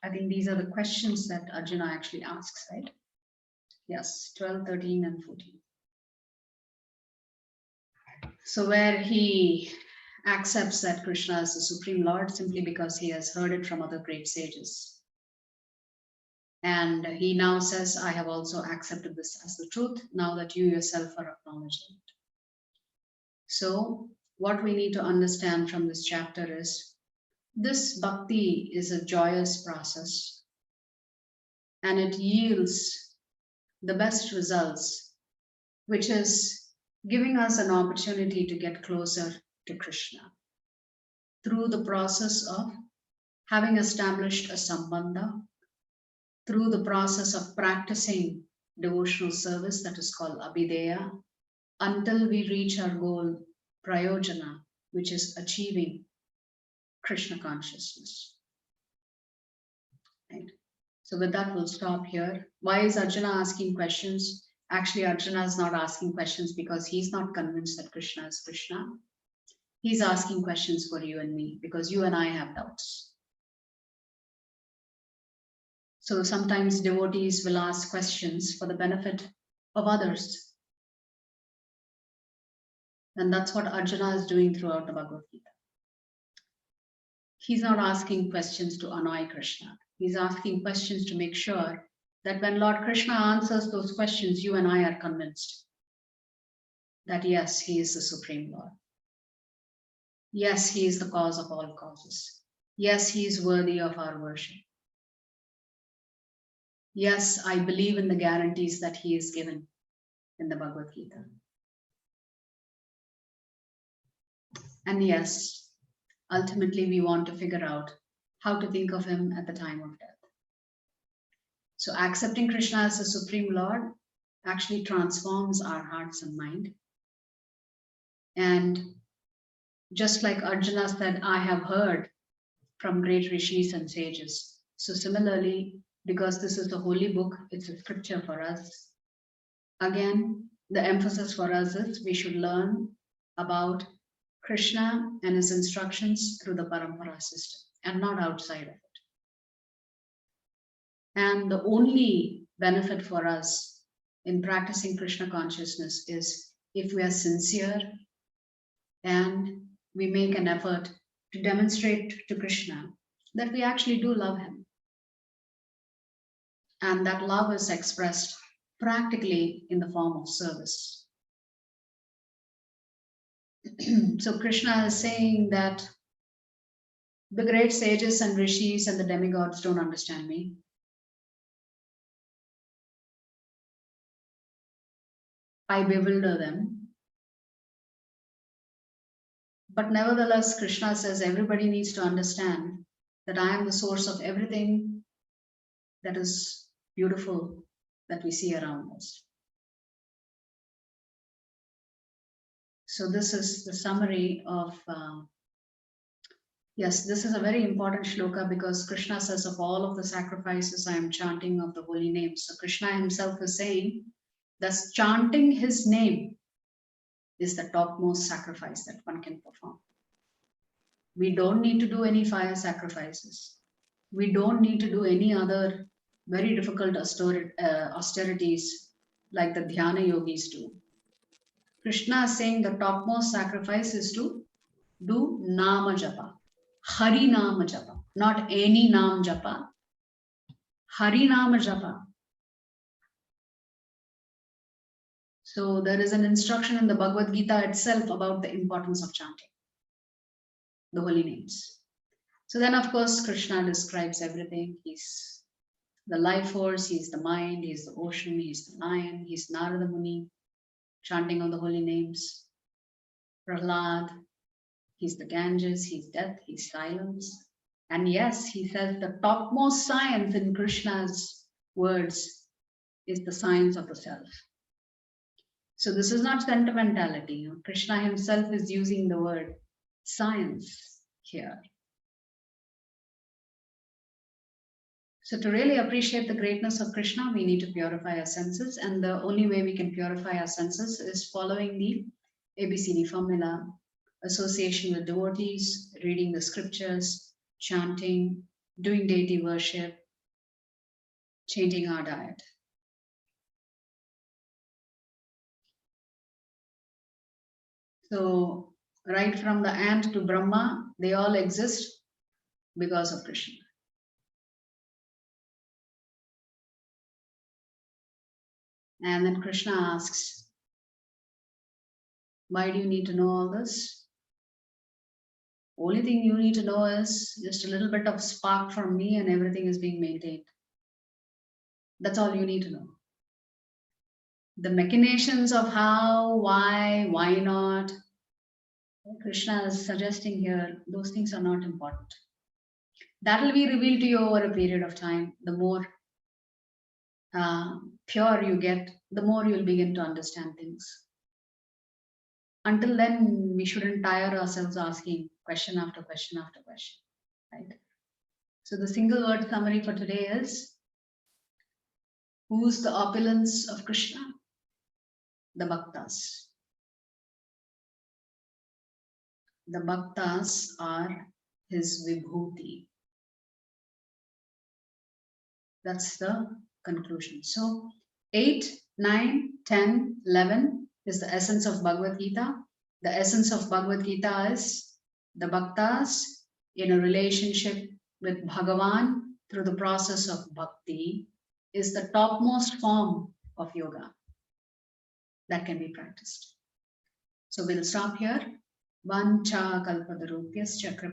I think these are the questions that Arjuna actually asks, right? Yes, 12, 13, and 14. So where he accepts that Krishna is the Supreme Lord simply because he has heard it from other great sages. And he now says, I have also accepted this as the truth now that you yourself are acknowledging it. So what we need to understand from this chapter is, this bhakti is a joyous process and it yields the best results, which is giving us an opportunity to get closer to Krishna through the process of having established a sambandha, through the process of practicing devotional service that is called Abhideya until we reach our goal, Prayojana, which is achieving Krishna consciousness. Right? So with that, we'll stop here. Why is Arjuna asking questions? Actually, Arjuna is not asking questions because he's not convinced that Krishna is Krishna. He's asking questions for you and me because you and I have doubts. So sometimes devotees will ask questions for the benefit of others. And that's what Arjuna is doing throughout the Bhagavad Gita. He's not asking questions to annoy Krishna. He's asking questions to make sure that when Lord Krishna answers those questions, you and I are convinced that yes, he is the Supreme Lord. Yes, he is the cause of all causes. Yes, he is worthy of our worship. Yes, I believe in the guarantees that he is given in the Bhagavad Gita. And yes, ultimately we want to figure out how to think of him at the time of death. So accepting Krishna as the Supreme Lord actually transforms our hearts and mind. And just like Arjuna said, I have heard from great rishis and sages. So similarly, because this is the holy book, it's a scripture for us. Again, the emphasis for us is we should learn about Krishna and his instructions through the parampara system and not outside of it. And the only benefit for us in practicing Krishna consciousness is if we are sincere and we make an effort to demonstrate to Krishna that we actually do love him. And that love is expressed practically in the form of service. So Krishna is saying that the great sages and rishis and the demigods don't understand me. I bewilder them. But nevertheless, Krishna says everybody needs to understand that I am the source of everything that is beautiful that we see around us. So this is the summary of, yes, this is a very important shloka because Krishna says of all of the sacrifices I am chanting of the holy names. So Krishna himself is saying that chanting his name is the topmost sacrifice that one can perform. We don't need to do any fire sacrifices. We don't need to do any other very difficult austerities like the dhyana yogis do. Krishna is saying the topmost sacrifice is to do nama japa, hari nama japa, not any nam japa, hari nama japa. So there is an instruction in the Bhagavad Gita itself about the importance of chanting the holy names. So then, of course, Krishna describes everything. He's the life force, he's the mind, he's the ocean, he's the lion, he's Narada Muni, chanting of the holy names. Prahlad, he's the Ganges, he's death, he's silence. And yes, he says the topmost science in Krishna's words is the science of the self. So this is not sentimentality. Krishna himself is using the word science here. So to really appreciate the greatness of Krishna, we need to purify our senses. And the only way we can purify our senses is following the ABCD formula: association with devotees, reading the scriptures, chanting, doing deity worship, changing our diet. So right from the ant to Brahma, they all exist because of Krishna. And then Krishna asks, why do you need to know all this? Only thing you need to know is just a little bit of spark from me and everything is being maintained. That's all you need to know. The machinations of how, why not, Krishna is suggesting here, those things are not important. That will be revealed to you over a period of time. The more pure you get, the more you'll begin to understand things. Until then, we shouldn't tire ourselves asking question after question after question, right? So the single word summary for today is, who's the opulence of Krishna? The bhaktas. The bhaktas are his vibhuti. That's the conclusion. So 8, 9, 10, 11 is the essence of Bhagavad Gita. The essence of Bhagavad Gita is the bhaktas in a relationship with Bhagavan through the process of bhakti is the topmost form of yoga that can be practiced. So we'll stop here. Vancha kalpadarupyascha